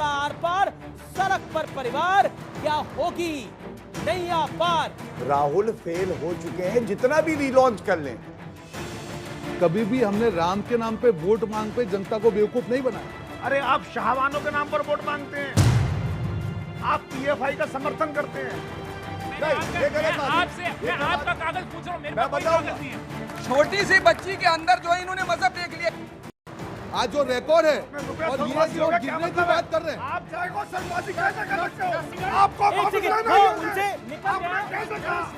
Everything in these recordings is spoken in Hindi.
पड़ा आर पार, सड़क पर परिवार, क्या होगी नैया पार। राहुल फेल हो चुके हैं, जितना भी रीलॉन्च कर लें। कभी भी हमने राम के नाम पे वोट मांग पे जनता को बेवकूफ नहीं बनाया। अरे आप शाहबानों के नाम पर वोट मांगते हैं, आप पीएफआई का समर्थन करते हैं। नहीं, ये गलत बात है। मैं आपका कागज पूछ रहा हूं, मेरे पास कोई कागज नहीं है। छोटी सी बच्ची के अंदर जो इन्होंने मजहब देख लिया। आज जो रिकॉर्ड है और ये जो गिरने की बात कर रहे हैं, आप चाहे को सरबाजी कैसे कर सकते हो? आपको एक सेकंड, उनसे निकल गया। कैसे कहा?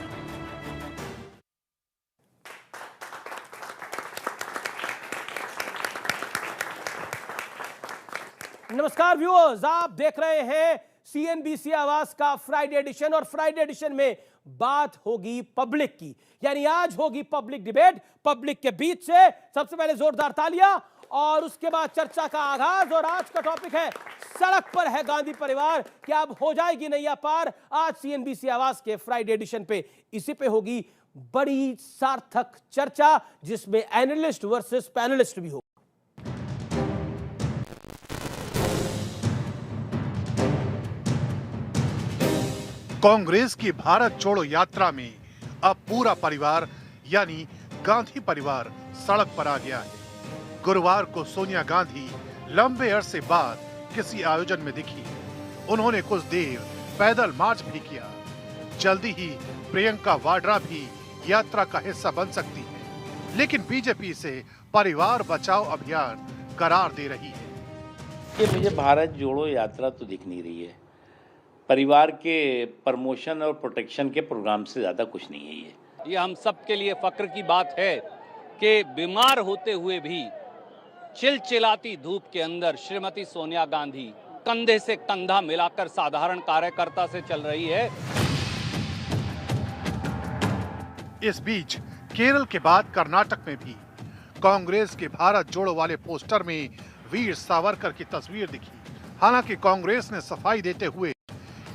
नमस्कार व्यूअर्स, आप देख रहे हैं सीएनबीसी आवाज का फ्राइडे एडिशन। और फ्राइडे एडिशन में बात होगी पब्लिक की, यानी आज होगी पब्लिक डिबेट। पब्लिक के बीच से सबसे पहले जोरदार तालियां और उसके बाद चर्चा का आगाज। और आज का टॉपिक है सड़क पर है गांधी परिवार, क्या अब हो जाएगी नैया पार। आज सीएनबीसी आवाज के फ्राइडे एडिशन पे इसी पे होगी बड़ी सार्थक चर्चा, जिसमें एनालिस्ट वर्सेस पैनलिस्ट भी हो। कांग्रेस की भारत जोड़ो यात्रा में अब पूरा परिवार यानी गांधी परिवार सड़क पर आ गया है। गुरुवार को सोनिया गांधी लंबे अरसे बाद किसी आयोजन में दिखी। उन्होंने कुछ देर पैदल मार्च भी किया। जल्दी ही प्रियंका वाड्रा भी यात्रा का हिस्सा बन सकती है, लेकिन बीजेपी से परिवार बचाओ अभियान करार दे रही है। ये मुझे भारत जोड़ो यात्रा तो दिख नहीं रही है। परिवार के प्रमोशन और प्रोटेक्शन के प्रोग्राम से ज़्यादा कुछ नहीं है ये हम सब के लिए फक्र की बात है कि बीमार होते हुए भी चिलचिलाती धूप के अंदर श्रीमती सोनिया गांधी कंधे से कंधा मिलाकर साधारण कार्यकर्ता से चल रही है। इस बीच केरल के बाद कर्नाटक में भी कांग्रेस के भारत जोड़ो वाले पोस्टर में वीर सावरकर की तस्वीर दिखी। हालांकि कांग्रेस ने सफाई देते हुए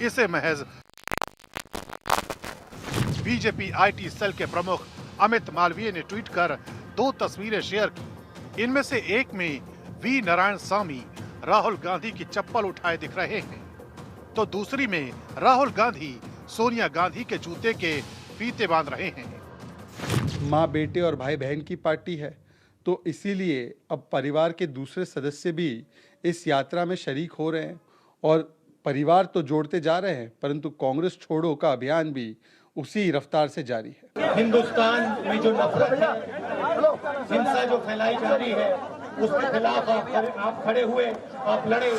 इसे महज बीजेपी आईटी सेल के प्रमुख अमित मालवीय ने ट्वीट कर 2 तस्वीरें शेयर की। इनमें से एक में वी नारायण स्वामी राहुल गांधी की चप्पल उठाए दिख रहे हैं, तो दूसरी में राहुल गांधी सोनिया गांधी के जूते के फीते बांध रहे हैं। माँ बेटे और भाई बहन की पार्टी है, तो इसीलिए अब परिवार के दूसरे सदस्य भी इस यात्रा में शरीक हो रहे हैं और परिवार तो जोड़ते जा रहे हैं, परंतु कांग्रेस छोड़ो का अभियान भी उसी रफ्तार से जारी है। हिंदुस्तान में जो नफरत है, हिंसा जो फैलाई जा रही है, उसके खिलाफ आप खड़े हुए, आप लड़े।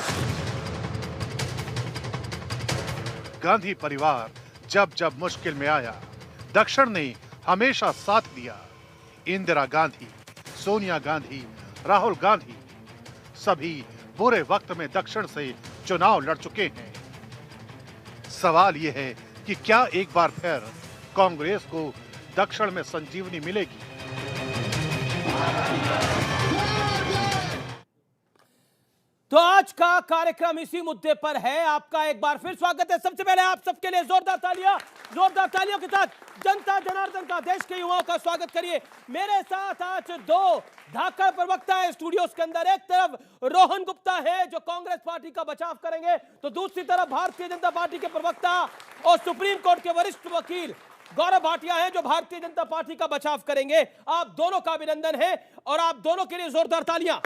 गांधी परिवार जब जब मुश्किल में आया, दक्षिण ने हमेशा साथ दिया। इंदिरा गांधी, सोनिया गांधी, राहुल गांधी सभी बुरे वक्त में दक्षिण से चुनाव लड़ चुके हैं। सवाल यह है कि क्या एक बार फिर कांग्रेस को दक्षिण में संजीवनी मिलेगी? तो आज का कार्यक्रम इसी मुद्दे पर है। आपका एक बार फिर स्वागत है। सबसे पहले आप सबके लिए जोरदार तालियों के साथ जनता जनार्दन का, देश के युवाओं का स्वागत करिए। मेरे साथ आज 2 धाकड़ प्रवक्ता है स्टूडियोज के अंदर। एक तरफ रोहन गुप्ता है जो कांग्रेस पार्टी का बचाव करेंगे, तो दूसरी तरफ भारतीय जनता पार्टी के प्रवक्ता और सुप्रीम कोर्ट के वरिष्ठ वकील गौरव भाटिया है जो भारतीय जनता पार्टी का बचाव करेंगे। आप दोनों का अभिनंदन है और आप दोनों के लिए जोरदार तालियां।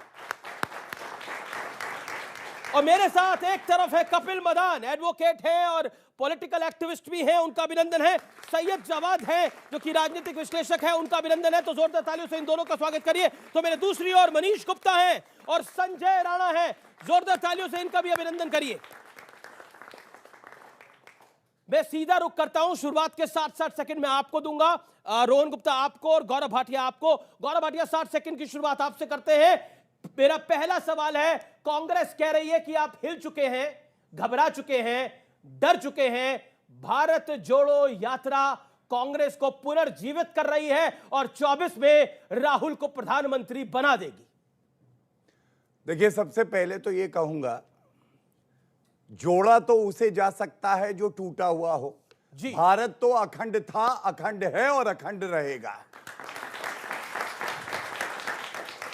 और मेरे साथ एक तरफ है कपिल मदान, एडवोकेट है और पॉलिटिकल एक्टिविस्ट भी है, उनका अभिनंदन है। सैयद जवाद है जो कि राजनीतिक विश्लेषक है, उनका अभिनंदन है। तो जोरदार तालियों से इन दोनों का स्वागत करिए। तो मेरे दूसरी ओर मनीष गुप्ता है और संजय राणा है, जोरदार तालियों से इनका भी अभिनंदन करिए। मैं सीधा रुख करता हूं, शुरुआत के 60 सेकंड में आपको दूंगा, रोहन गुप्ता आपको और गौरव भाटिया आपको। गौरव भाटिया 60 सेकंड की शुरुआत आपसे करते हैं। मेरा पहला सवाल है, कांग्रेस कह रही है कि आप हिल चुके हैं, घबरा चुके हैं, डर चुके हैं। भारत जोड़ो यात्रा कांग्रेस को पुनर्जीवित कर रही है और 24 में राहुल को प्रधानमंत्री बना देगी। देखिए, सबसे पहले तो ये कहूंगा, जोड़ा तो उसे जा सकता है जो टूटा हुआ हो। जी। भारत तो अखंड था, अखंड है और अखंड रहेगा।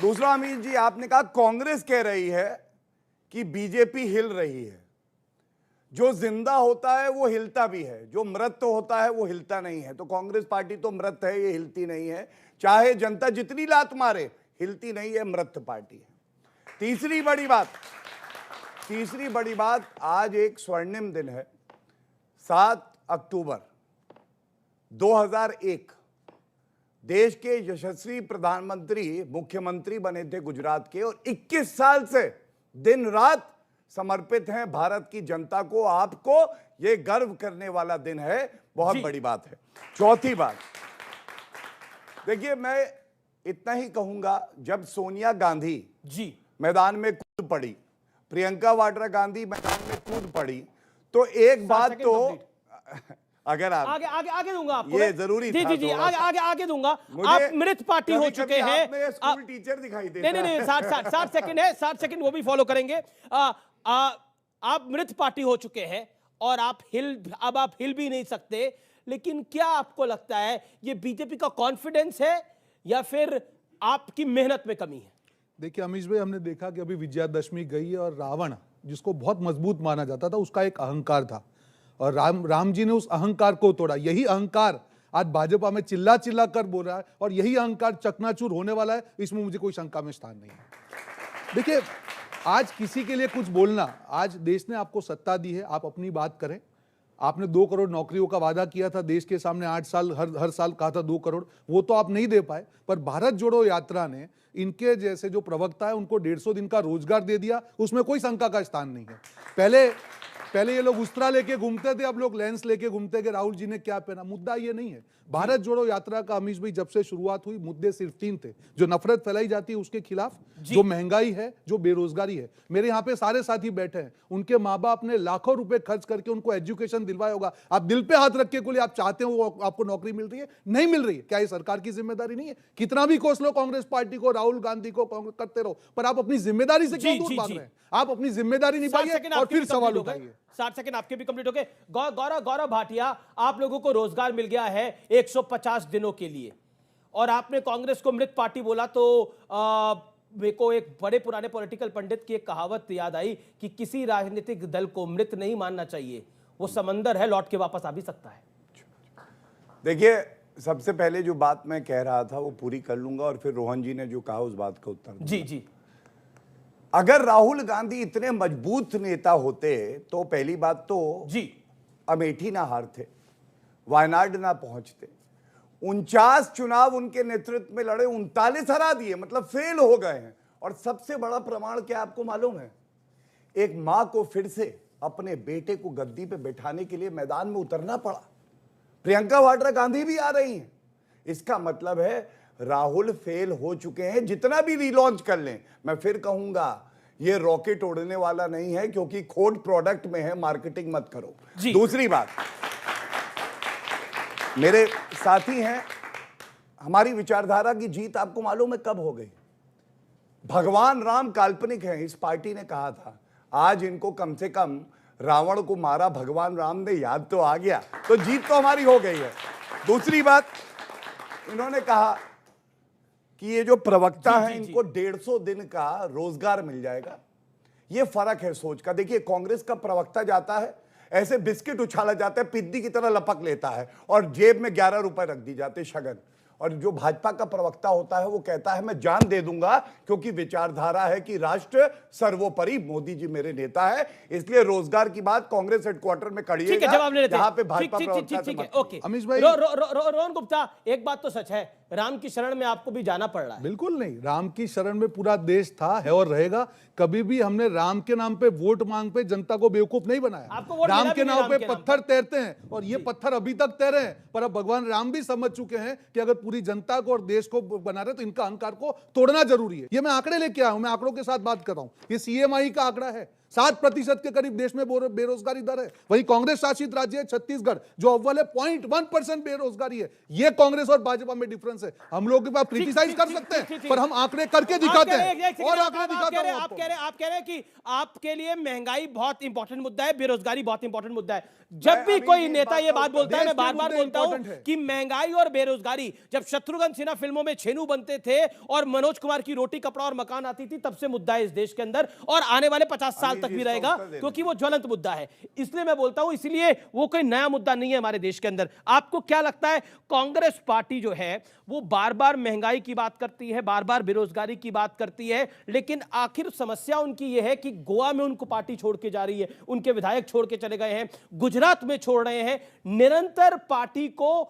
दूसरा, अमीर जी, आपने कहा कांग्रेस कह रही है कि बीजेपी हिल रही है। जो जिंदा होता है वो हिलता भी है, जो मृत होता है वो हिलता नहीं है। तो कांग्रेस पार्टी तो मृत है, ये हिलती नहीं है। चाहे जनता जितनी लात मारे, हिलती नहीं है, मृत पार्टी है। तीसरी बड़ी बात, आज एक स्वर्णिम दिन है, 7 अक्टूबर 2001 देश के यशस्वी प्रधानमंत्री मुख्यमंत्री बने थे गुजरात के, और 21 साल से दिन रात समर्पित हैं भारत की जनता को। आपको यह गर्व करने वाला दिन है, बहुत बड़ी बात है। चौथी बात, देखिए मैं इतना ही कहूंगा, जब सोनिया गांधी जी मैदान में कूद पड़ी, प्रियंका वाड्रा गांधी मैदान में कूद पड़ी, तो एक बात तो अगर आप आगे दूंगा आपको, ये जरूरी जी था जी जी थोड़ा सा। आगे दूंगा। आप मृत पार्टी हो चुके हैं। आपने स्कूल टीचर दिखाई देता नहीं 60 सेकंड है, 60 सेकंड वो भी फॉलो करेंगे। आप मृत पार्टी हो चुके हैं और आप हिल भी नहीं सकते, लेकिन क्या आपको लगता है ये बीजेपी का कॉन्फिडेंस है या फिर आपकी मेहनत में कमी है? देखिए अमीश भाई, हमने देखा कि अभी विजयादशमी गई है और रावण, जिसको बहुत मजबूत माना जाता था, उसका एक अहंकार था और राम जी ने उस अहंकार को तोड़ा। यही अहंकार आज भाजपा में चिल्ला कर बोल रहा है और यही अहंकार चकनाचूर होने वाला है, इसमें मुझे कोई शंका में स्थान नहीं है। देखिए, आज किसी के लिए कुछ बोलना, आज देश ने आपको सत्ता दी है, आप अपनी बात करें। आपने 2 करोड़ नौकरियों का वादा किया था देश के सामने, 8 साल हर साल कहा था 2 करोड़, वो तो आप नहीं दे पाए। पर भारत जोड़ो यात्रा ने इनके जैसे जो प्रवक्ता है उनको 150 दिन का रोजगार दे दिया, उसमें कोई शंका का स्थान नहीं है। पहले ये लोग उस्तरा लेके घूमते थे, अब लोग लेंस लेके घूमते कि राहुल जी ने क्या पहना। मुद्दा ये नहीं है। भारत जोड़ो यात्रा का अमीश भाई जब से शुरुआत हुई, मुद्दे सिर्फ 3 थे। जो नफरत फैलाई जाती है उसके खिलाफ, जो महंगाई है, जो बेरोजगारी है। मेरे यहाँ पे सारे साथी बैठे हैं, उनके माँ बाप ने लाखों रुपए खर्च करके उनको एजुकेशन दिलवाया होगा। आप दिल पे हाथ रख के बोले आप चाहते हो आपको नौकरी मिल रही है, नहीं मिल रही है, क्या ये सरकार की जिम्मेदारी नहीं है? कितना भी कोस लो कांग्रेस पार्टी को, राहुल गांधी को करते रहो, पर आप अपनी जिम्मेदारी से क्यों दूर भाग रहे हैं? आप अपनी जिम्मेदारी निभाइए और फिर सवाल उठाइए। 60 सेकंड आपके भी कंप्लीट हो गए। गौरव भाटिया, आप लोगों को रोजगार मिल गया है 150 दिनों के लिए, और आपने कांग्रेस को मृत पार्टी बोला, तो मेरे को एक बड़े पुराने पॉलिटिकल पंडित की एक कहावत याद आई कि किसी राजनीतिक दल को मृत नहीं मानना चाहिए, वो समंदर है, लौट के वापस आ भी सकता है। देखिए, सबसे पहले जो बात मैं कह रहा था वो पूरी कर लूंगा और फिर रोहन जी ने जो कहा उस बात का उत्तर दूंगा। जी। अगर राहुल गांधी इतने मजबूत नेता होते तो पहली बात तो अमेठी ना हारते, वायनाड ना पहुंचते। 49 चुनाव उनके नेतृत्व में लड़े, 39 हरा दिए, मतलब फेल हो गए हैं। और सबसे बड़ा प्रमाण क्या आपको मालूम है? एक मां को फिर से अपने बेटे को गद्दी पे बैठाने के लिए मैदान में उतरना पड़ा। प्रियंका वाड्रा गांधी भी आ रही हैं। इसका मतलब है राहुल फेल हो चुके हैं। जितना भी रीलॉन्च कर लें, मैं फिर कहूंगा ये रॉकेट उड़ने वाला नहीं है, क्योंकि खोट प्रोडक्ट में है, मार्केटिंग मत करो। दूसरी बात, मेरे साथी हैं, हमारी विचारधारा की जीत आपको मालूम है कब हो गई? भगवान राम काल्पनिक हैं, इस पार्टी ने कहा था। आज इनको कम से कम रावण को मारा भगवान राम ने याद तो आ गया, तो जीत तो हमारी हो गई है। दूसरी बात, इन्होंने कहा कि ये जो प्रवक्ता है इनको 150 दिन का रोजगार मिल जाएगा। ये फर्क है सोच का। देखिए, कांग्रेस का प्रवक्ता जाता है, ऐसे बिस्किट उछाला जाता है, पिद्दी की तरह लपक लेता है और जेब में 11 रुपए रख दी जाते शगन। और जो भाजपा का प्रवक्ता होता है वो कहता है मैं जान दे दूंगा, क्योंकि विचारधारा है कि राष्ट्र सर्वोपरि, मोदी जी मेरे नेता है। इसलिए रोजगार की बात कांग्रेस हेडक्वार्टर में करिएगा, जहां पे भाजपा प्रवक्ता से ओके। अमीश भाई, रोहन गुप्ता, एक बात तो सच है, राम की शरण में आपको भी जाना पड़ रहा है। बिल्कुल नहीं, राम की शरण में पूरा देश था, है और रहेगा। कभी भी हमने राम के नाम पे वोट मांग पे जनता को बेवकूफ नहीं बनाया। राम के नाम पे पत्थर तैरते हैं और ये पत्थर अभी तक तैरे हैं, पर अब भगवान राम भी समझ चुके हैं कि अगर पूरी जनता को और देश को बना रहे तो इनका अहंकार को तोड़ना जरूरी है। ये मैं आंकड़े लेके आया हूं, मैं आंकड़ों के साथ बात कर रहा हूं। ये CMI का आंकड़ा है, 7% के करीब देश में बेरोजगारी दर है। वहीं कांग्रेस शासित राज्य है छत्तीसगढ़, जो अव्वल है, 0.1% बेरोजगारी है। ये कांग्रेस और भाजपा में डिफरेंस है। हम लोग के पास क्रिटिसाइज कर सकते हैं, पर हम आंकड़े करके दिखाते हैं। और आंकड़े दिखाता हूं आप कह रहे हैं कि आपके लिए महंगाई बहुत इंपॉर्टेंट मुद्दा है, बेरोजगारी बहुत इंपॉर्टेंट मुद्दा है। जब भी कोई नेता ये बात बोलता है, मैं बार बार बोलता हूं कि महंगाई और बेरोजगारी, जब शत्रुघ्न सिन्हा फिल्मों में छेनू बनते थे और मनोज कुमार की रोटी कपड़ा और मकान आती थी, तब से मुद्दा है इस देश के अंदर, और आने वाले 50 साल तक भी रहेगा, क्योंकि वो ज्वलंत मुद्दा है। इसलिए मैं बोलता हूं, इसलिए वो कोई नया मुद्दा नहीं है हमारे देश के अंदर। आपको क्या लगता है, कांग्रेस पार्टी जो है वो बार बार महंगाई की बात करती है, बार बार बेरोजगारी की बात करती है, लेकिन आखिर समस्या उनकी यह है कि गोवा में उनको पार्टी छोड़ के जा रही है, उनके विधायक छोड़ के चले गए हैं, गुजरात में छोड़ रहे हैं, निरंतर पार्टी को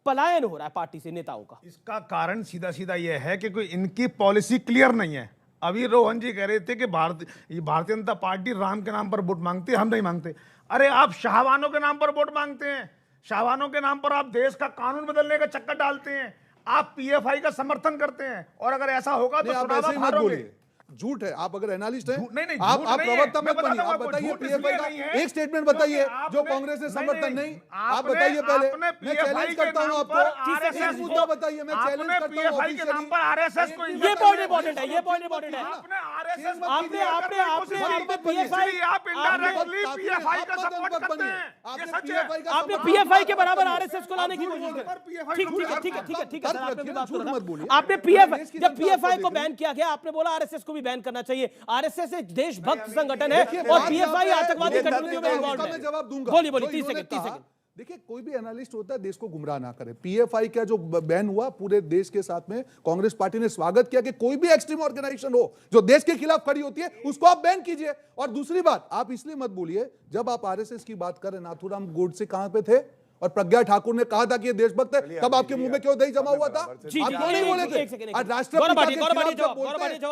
पलायन हो रहा है, पार्टी से नेताओं का। इसका कारण सीधा सीधा यह है कि कोई इनकी पॉलिसी क्लियर नहीं है। अभी रोहन जी कह रहे थे कि भारतीय जनता पार्टी राम के नाम पर वोट मांगती है, हम नहीं मांगते। अरे आप शाहबानों के नाम पर वोट मांगते हैं, शाहबानों के नाम पर आप देश का कानून बदलने का चक्कर डालते हैं, आप पीएफआई का समर्थन करते हैं, और अगर ऐसा होगा तो चुनाव आप हारोगे। झूठ है। आप अगर एनालिस्ट हैं, नहीं, आप झूठ नहीं है। प्रवक्ता मैं मत बनिए। बताता आप हूं, बताइए झूठ पीएफआई का इसलिए नहीं है एक स्टेटमेंट बताइए जो आपने- कांग्रेस से समर्थन नहीं। आप आपने- बताइए पहले, आपने मैं PFI चैलेंज के करता हूं नाम आपको, पर एक RSS मुद्दा बताइए, मैं चैलेंज आपने करता हूं PFI के नाम पर RSS को ये पॉइंट इंपॉर्टेंट है, ये पॉइंट इंपॉर्टेंट है। आपने RSS आपने- आपने PFI आप इनडायरेक्टली PFI का सपोर्ट करते हैं, ये सच है। आपने पीएफआई के बराबर आरएसएस को लाने की कोशिश की। ठीक है सर, आपने भी बात बोला। आपने जब पीएफआई को बैन किया गया, आपने बोला आरएसएस को भी बैन करना चाहिए। आरएसएस एक देशभक्त संगठन है और पीएफआई आतंकवादी गतिविधियों में इन्वॉल्व है। जवाब दूंगा। बोलिए 30 सेकंड। देखिए, कोई भी एनालिस्ट होता है देश को गुमराह ना करे। पीएफआई का जो बैन हुआ, पूरे देश के साथ में कांग्रेस पार्टी ने स्वागत किया कि कोई भी एक्सट्रीम ऑर्गेनाइजेशन हो जो देश के खिलाफ खड़ी होती है, उसको आप बैन कीजिए। और दूसरी बात, आप इसलिए मत बोलिए, जब आप आरएसएस की बात करें, नाथूराम गोडसे कहां पे थे और प्रज्ञा ठाकुर ने कहा था कि ये देशभक्त है, तब आपके मुंह में क्यों दही जमा हुआ था? आप क्यों नहीं बोले थे? आज राष्ट्रपति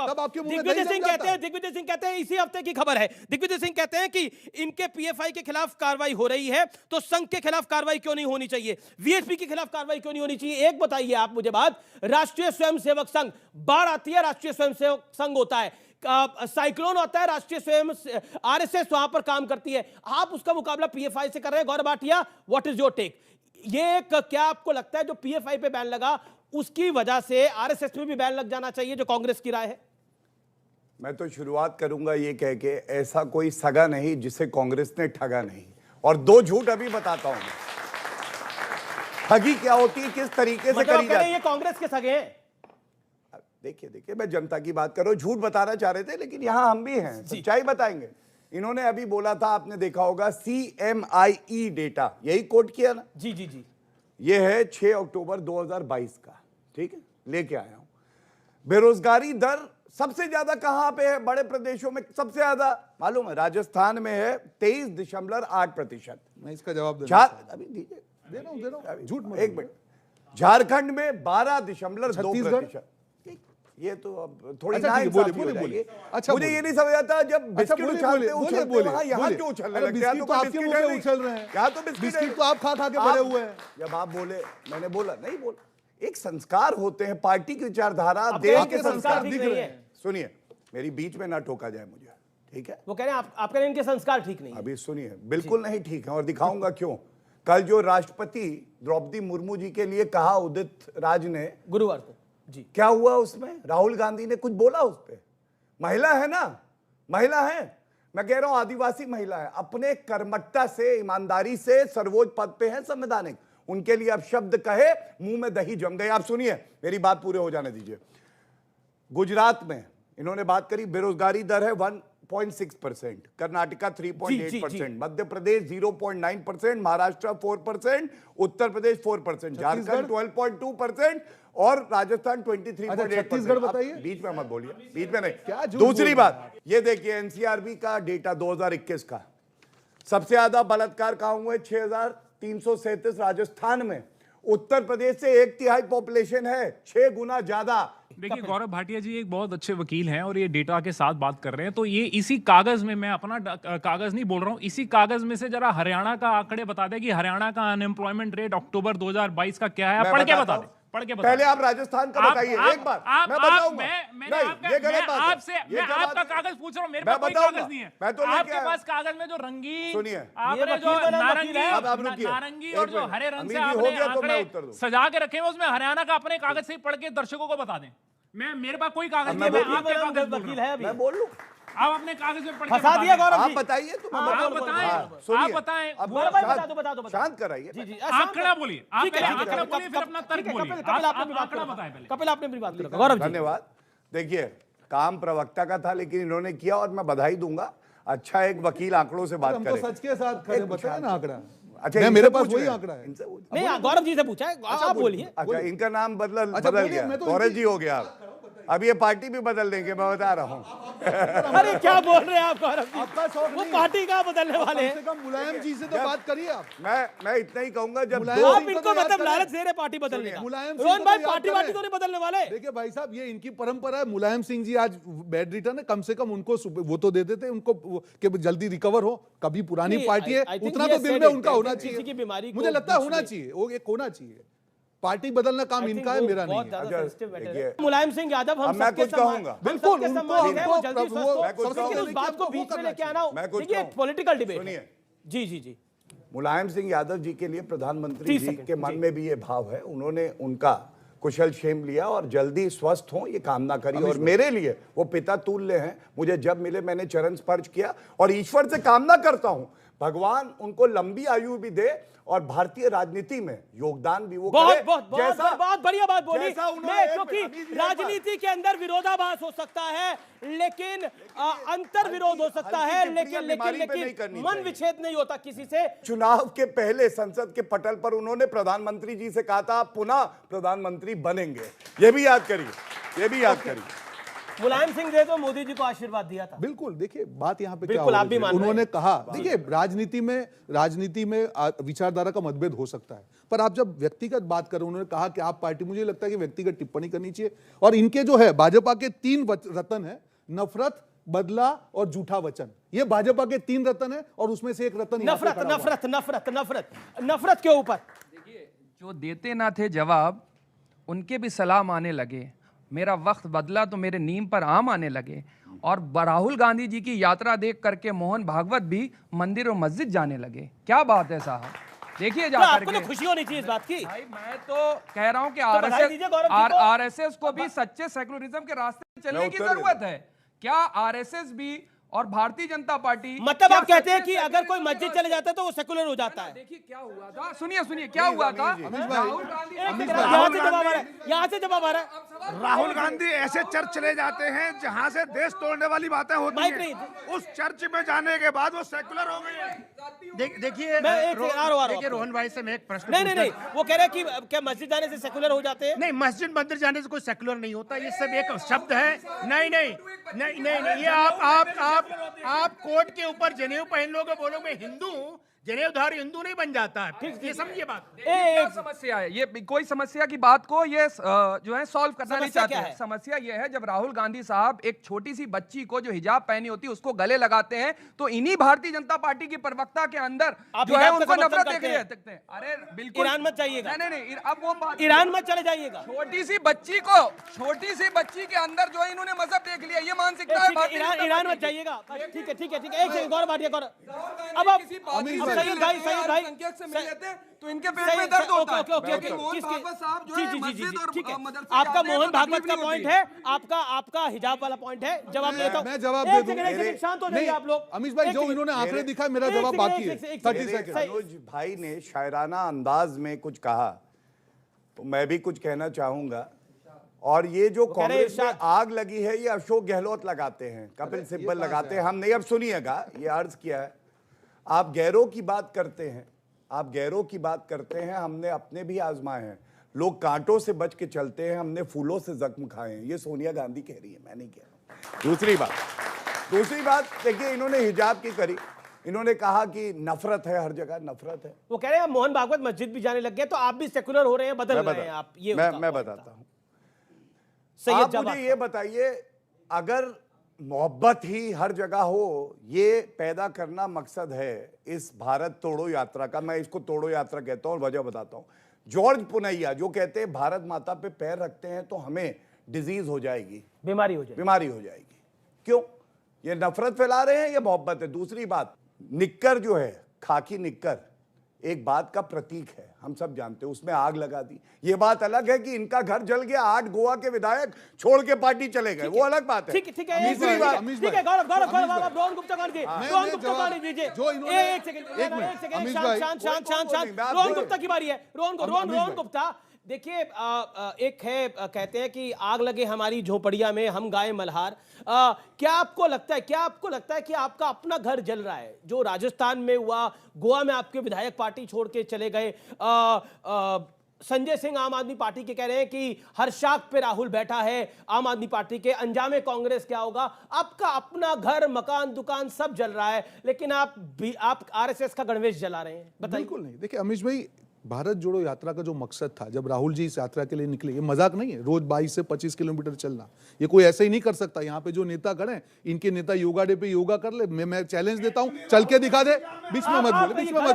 तब आपके मुंह में दही जम जाता है। दिग्विजय सिंह कहते हैं, इसी हफ्ते की खबर है, दिग्विजय सिंह कहते हैं कि इनके पीएफआई के खिलाफ कार्रवाई हो रही है, तो संघ के खिलाफ कार्रवाई क्यों नहीं होनी चाहिए, वीएचपी के खिलाफ कार्रवाई क्यों नहीं होनी चाहिए? एक बताइए आप मुझे बात, राष्ट्रीय स्वयंसेवक संघ, बाढ़ आती है, राष्ट्रीय स्वयंसेवक संघ होता है, साइक्लोन होता है, राष्ट्रीय स्वयं आरएसएस वहां पर काम करती है, आप उसका मुकाबला पीएफआई से कर रहे हैं। Gaurav Bhatia, what is your take? ये क्या आपको लगता है जो पीएफआई पे बैन लगा, उसकी वजह से आरएसएस में भी बैन लग जाना चाहिए, जो कांग्रेस की राय है? मैं तो शुरुआत करूंगा ये कह के, ऐसा कोई सगा नहीं जिसे कांग्रेस ने ठगा नहीं। और दो झूठ अभी बताता हूं। ठगी क्या होती है, किस तरीके से करी जाती है। ये कांग्रेस के सगे हैं। देखिए, मैं जनता की बात कर रहा हूं, झूठ बताना चाह रहे थे, लेकिन यहां हम भी हैं, सच्चाई बताएंगे। इन्होंने अभी बोला था, आपने देखा होगा, CMIE डेटा, यही कोट किया ना? जी। ये है 6 अक्टूबर 2022 का, ठीक है, लेके आया हूं। बेरोजगारी दर सबसे ज्यादा कहां पे है? बड़े प्रदेशों में सबसे ज्यादा मालूम है, राजस्थान में है 23.8%। मैं इसका जवाब अभी दीजिए, दे रहा हूं, झूठ मत। एक मिनट। झारखंड में 12.2%। ये तो अब थोड़ी नाइंसाफी हो जाएगी। अच्छा, मुझे ये नहीं समझ आता, जब बिस्किट उछलते वहां यहाँ क्यों उछलने लगते हैं? तो आपके मुंह पे उछल रहे हैं। क्या तो बिस्किट तो आप खा के बड़े हुए हैं। जब आप बोले, मैंने बोला नहीं बोला, एक संस्कार होते हैं, पार्टी की विचारधारा, देश के संस्कार दिख रहे हैं। सुनिए, मेरी बीच में ना टोका जाए मुझे, ठीक है? वो कह रहे हैं आप कह रहे हैं इनके संस्कार ठीक नहीं है। अभी सुनिए, बिल्कुल नहीं ठीक है, और दिखाऊंगा क्यों। कल जो राष्ट्रपति द्रौपदी मुर्मू जी के लिए कहा उदित राज ने गुरुवार को, जी, क्या हुआ उसमें? राहुल गांधी ने कुछ बोला उस पर? महिला है ना, महिला है, मैं कह रहा हूं आदिवासी महिला है, अपने कर्मठता से, ईमानदारी से सर्वोच्च पद पे है संवैधानिक, उनके लिए अब शब्द कहे मुंह में दही जम गए। आप सुनिए, मेरी बात पूरे हो जाने दीजिए। गुजरात में इन्होंने बात करी, बेरोजगारी दर है 1.6%, कर्नाटका 3.8%, मध्य प्रदेश 0.9%, महाराष्ट्र 4%, उत्तर प्रदेश 4%, झारखंड 12.2% और राजस्थान 23.8%। छत्तीसगढ़ बताइए, बीच में मत बोलिए, बीच में नहीं। दूसरी बात, ये देखिए एनसीआरबी का डेटा 2021 का, सबसे ज्यादा बलात्कार कहां हुए? 6,337 राजस्थान में। उत्तर प्रदेश से 1/3 पॉपुलेशन है, 6 गुना ज्यादा। देखिए, गौरव भाटिया जी एक बहुत अच्छे वकील हैं और ये डेटा के साथ बात कर रहे हैं, तो ये इसी कागज में, मैं अपना कागज नहीं बोल रहा हूँ, इसी कागज में से जरा हरियाणा का आंकड़े बता दें कि हरियाणा का अनएम्प्लॉयमेंट रेट अक्टूबर 2022 का क्या है, आप पढ़ के बता दें। पढ़ के पहले आप राजस्थान का बताइए एक बार। मैं बताऊंगा। नहीं, ये गलत बात है। आपसे ये मैं गलत आपका बात है। कागज पूछ रहा हूं, मेरे मैं पास कोई बताऊंगा। कागज नहीं है। मैं तो लेके आपके आया पास कागज में जो रंगीन, सुनिए, आपने जो नारंगी अब आप रुकिए। नारंगी एक और जो मिनट। हरे रंग से अमीर जी, हो आपने गया तो मैं आंकड़े उत्तर दूं। सजा के रखे हैं, उसमें हरियाणा का अपने कागज से ही पढ़ के दर्शकों को बता दें। मेरे पास कोई कागज नहीं है, मैं आपके कागज बोल रहा हूं। मैं बोल लूं। आप अपने कागज में पढ़ के फंसा बता दिया दें। गौरव आप जी। बताइए तो मैं आप बताऊं। बताएं, हाँ, सुनिए। आप बताएं। अब गौरव भाई शांत- बता दो। शांत कराइए। जी जी आंकड़ा बोलिए, आप ठीक है, पहले ठीक है, आंकड़ा कपिल, बोलिए, फिर अपना ठीक तर्क है, बोलिए। कपिल आपने भी बात आंकड़ा करो। बताएं पहले। कपिल आपने भी बात करो। गौरव जी धन्यवाद। देखिए, काम प्रवक्ता का था लेकिन इन्होंने किया और मैं बधाई दूंगा। अच्छा एक वकील आंकड़ों से बात हम तो करे। सच के साथ खड़े बताए ना आंकड़ा। अच्छा, मैं इनसे मेरे पास पूछ वही रहे हैं। आंकड़ा है। इनसे पूछ- नहीं, गौरव जी से पूछा है, आप बोलिए। अच्छा, इनका नाम अच्छा, बदल बोलिए, गया, मैं तो गौरव इनकी- जी हो गया। अब ये पार्टी भी बदल देंगे, मैं बता रहा हूँ। अरे क्या बोल रहे हैं आप गौरव जी? आपका शौक वो नहीं है। पार्टी कहाँ बदलने वाले कम हैं? से कम मुलायम जी से तो बात करिए आप। मैं इतना ही कहूंगा, जब मुलायम दो- आप सिंह को इनको तो याद मतलब करें। लालच दे रहे पार्टी बदलने का। मुलायम सिंह रोहन को भाई तो याद पार्टी करें। वार्टी तो नहीं बदलने वाले। देखिए भाई साहब, ये इनकी परंपरा है। मुलायम सिंह जी आज बेड रिटर्न है, कम से कम उनको वो तो दे देते उनको कि जल्दी रिकवर हो। कभी पुरानी नहीं, पार्टी है, I think उतना ये तो दिल said में it, उनका I होना think किसी की बीमारी चाहिए। को मुझे लगता है बीच होना में- चाहिए, वो एक होना चाहिए। पार्टी बदलना काम I think इनका है, वो मेरा नहीं बहुत है। ज्यादा अच्छा, sensitive matter है। देखिए, मुलायम सिंह यादव हम अब मैं सबके कुछ सम्मान- कहूंगा। हम बिल्कुल, सबके उनको- सम्मान है, वो जल्दी उनको- स्वस्थ हो। मैं कुछ लेकिन कहूंगा। उस बात को वो बीच में करना लेके आना, मैं कुछ देखिए कहूं। पॉलिटिकल डिबेट सुनिए। है। जी जी जी। मुलायम सिंह यादव जी के लिए प्रधानमंत्री 30 जी सेकंड, के मन जी। में भी ये भाव है। उन्होंने उनका कुशल क्षेम लिया और जल्दी स्वस्थ हो ये कामना करी। और मेरे लिए वो पिता तुल्य हैं। मुझे जब मिले मैंने चरण स्पर्श किया और ईश्वर से कामना करता हूं भगवान उनको लंबी आयु भी दे और भारतीय राजनीति में योगदान भी वो बहुत करे। बहुत बहुत बढ़िया बात बोली। जैसा उन्होंने मैं एक क्योंकि मिनट, अभी भी एक राजनीति के अंदर विरोधाभास हो सकता है, लेकिन अंतर विरोध हो सकता है, हल्की लेकिन टिप्पणियां बीमारी पे नहीं लेकिन करनी मन चाहिए। विच्छेद नहीं होता किसी से। चुनाव के पहले संसद के पटल पर उन्होंने प्रधानमंत्री जी से कहा था आप पुनः प्रधानमंत्री बनेंगे। ये भी याद करिए, ये भी याद करिए। मुलायम सिंह ने तो मोदी जी को आशीर्वाद दिया था। बिल्कुल, देखिए बात यहाँ पे क्या बिल्कुल, हो आप भी रही है। मान रहे हैं। उन्होंने कहा, देखिए राजनीति में विचारधारा का मतभेद हो सकता है, पर आप जब व्यक्तिगत बात करें, उन्होंने कहा कि आप पार्टी, मुझे लगता है कि व्यक्तिगत टिप्पणी करनी चाहिए। और इनके जो है भाजपा के 3 रत्न है, नफरत, बदला और झूठा वचन। ये भाजपा के 3 रत्न है और उसमें से एक रत्न यहाँ पे नफरत खड़ा हुआ है। नफरत नफरत नफरत नफरत के ऊपर जो देते ना थे जवाब उनके भी सलाम आने लगे। मेरा वक्त बदला तो मेरे नीम पर आम आने लगे। और राहुल गांधी जी की यात्रा देख करके मोहन भागवत भी मंदिर और मस्जिद जाने लगे। क्या बात है साहब, देखिए जा आपको करके। तो खुशी होनी चाहिए इस बात की। भाई मैं तो कह रहा हूं कि बधाई दीजिए गौरव जी को। आरएसएस को भी सच्चे सेकुलरिज्म के रास्ते चलने की उत्तर जरूरत है। क्या आरएसएस भी और भारतीय जनता पार्टी, मतलब क्या आप कहते हैं सच्चे कि अगर कोई सेकुलरिज्म मस्जिद के चले जाता है तो वो सेकुलर हो जाता है। देखिए क्या हुआ था, सुनिए क्या हुआ था। राहुल गांधी यहाँ से जवाब आ रहा है, यहाँ से जवाब आ रहा है। राहुल गांधी ऐसे चर्च चले जाते हैं जहां से देश तोड़ने वाली बातें होती माइक हैं। नहीं। उस चर्च में जाने के बाद वो सेकुलर हो गए हैं। देखिए मैं एक सेकंड, आ रहा हूं, देखिए रोहन भाई से मैं एक प्रश्न नहीं, वो कह रहे हैं कि क्या मस्जिद जाने से सेकुलर हो जाते हैं? नहीं, मस्जिद मंदिर जाने से कोई सेकुलर नहीं होता। ये सब एक शब्द है। नहीं, ये आप कोर्ट के ऊपर जनेऊ पहन लोगे, बोलोगे मैं हिंदू हूँ, जनेऊधारी हिंदू नहीं बन जाता है। ये समझिए बात। क्या समस्या है? ये कोई समस्या की बात को ये जो है सॉल्व करना नहीं समस्या चाहते क्या हैं। है? समस्या ये है, जब राहुल गांधी साहब एक छोटी सी बच्ची को जो हिजाब पहनी होती है उसको गले लगाते हैं, तो इन्हीं भारतीय जनता पार्टी की प्रवक्ता के अंदर आप जो है हिजाब का उनको समर्थन नफरत करते हैं? देखते हैं। अरे बिल्कुल ईरान मत जाइएगा। नहीं, अब वो बात, ईरान मत चले जाइएगा। छोटी सी बच्ची के अंदर जो है इन्होंने मजहब देख लिया, ये मानसिकता है भारतीय जनता ईरान पार्टी मत जाइएगा। ठीक है, एक सेकंड गौरव भाटिया गौरव। अब आप सैयद भाई संख्यक से मिल लेते हैं तो इनके पेट सही, में दर्द होता है। ओके, लेकिन मोहन भागवत साहब जो है मस्जिद और ठीक है। मदरसे आपका जाते हैं मोहन तो भागवत तकलीफ का नहीं पॉइंट होती। है, आपका हिजाब वाला पॉइंट है। जवाब देता हूं। मैं जवाब एक दे दूं। सेकंड, एक सेकंड, शांत हो जाइए नहीं, आप लोग। अमीश भाई, एक जो सेकंड। इन्होंने आंकड़े दिखाए, मेरा एक जवाब सेकंड, बाकी है। एक सेकंड, 30 मेरे सेकंड। अनुज भाई ने शायराना अंदाज में कुछ कहा तो मैं भी कुछ कहना चाहूंगा। और ये जो कह रहे हैं कांग्रेस में आग लगी है ये अशोक गहलोत लगाते हैं, कपिल सिब्बल लगाते हैं, हम नहीं। अब सुनिएगा, ये अर्ज किया है, आप गैरों की बात करते हैं, हमने अपने भी आजमाए हैं। लोग कांटों से बच के चलते हैं, हमने फूलों से जख्म खाए हैं। ये सोनिया गांधी कह रही है, मैं नहीं कह रहा। दूसरी बात देखिए, इन्होंने हिजाब की करी, इन्होंने कहा कि नफरत है, हर जगह नफरत है। वो कह रहे हैं मोहन भागवत मस्जिद भी जाने लग गए तो आप भी सेकुलर हो रहे हैं, बदल रहे हैं आप। ये मैं बताता हूं। सैयद आप मुझे ये बताइए, अगर मोहब्बत ही हर जगह हो, ये पैदा करना मकसद है इस भारत तोड़ो यात्रा का। मैं इसको तोड़ो यात्रा कहता हूं और वजह बताता हूं। जॉर्ज पुनैया जो कहते हैं भारत माता पे पैर रखते हैं तो हमें डिजीज हो जाएगी, बीमारी हो जाए, बीमारी हो जाएगी। क्यों? ये नफरत फैला रहे हैं, ये मोहब्बत है। दूसरी बात, निक्कर जो है, खाकी निक्कर एक बात का प्रतीक है, हम सब जानते हैं, उसमें आग लगा दी। ये बात अलग है कि इनका घर जल गया, 8 गोवा के विधायक छोड़ के पार्टी चले गए, वो अलग बात है। ठीक है, तीसरी बात, ठीक है, गौरव आप रोहन गुप्ता कौन की रोहन गुप्ता कौन दीजिए, एक सेकंड, शांत, रोहन गुप्ता की बारी है। रोहन गुप्ता, देखिए एक है, कहते हैं कि आग लगे हमारी झोपड़िया में, हम गाए मल्हार। क्या आपको लगता है कि आपका अपना घर जल रहा है, जो राजस्थान में हुआ, गोवा में आपके विधायक पार्टी छोड़ के चले गए, संजय सिंह आम आदमी पार्टी के कह रहे हैं कि हर शाख पे राहुल बैठा है आम आदमी पार्टी के, अंजामे कांग्रेस क्या होगा? आपका अपना घर, मकान, दुकान सब जल रहा है, लेकिन आप आरएसएस का गणवेश जला रहे हैं, बताइए। बिल्कुल नहीं। देखिए अमीश भाई, भारत जोड़ो यात्रा का जो मकसद था, जब राहुल जी इस यात्रा के लिए निकले, ये मजाक नहीं है, रोज 22 से 25 किलोमीटर चलना, ये कोई ऐसे ही नहीं कर सकता। यहाँ पे जो नेता खड़े हैं, इनके नेता योगा डे पे योगा कर ले, मैं चैलेंज देता हूँ, चल के दिखा दे, बीच में मत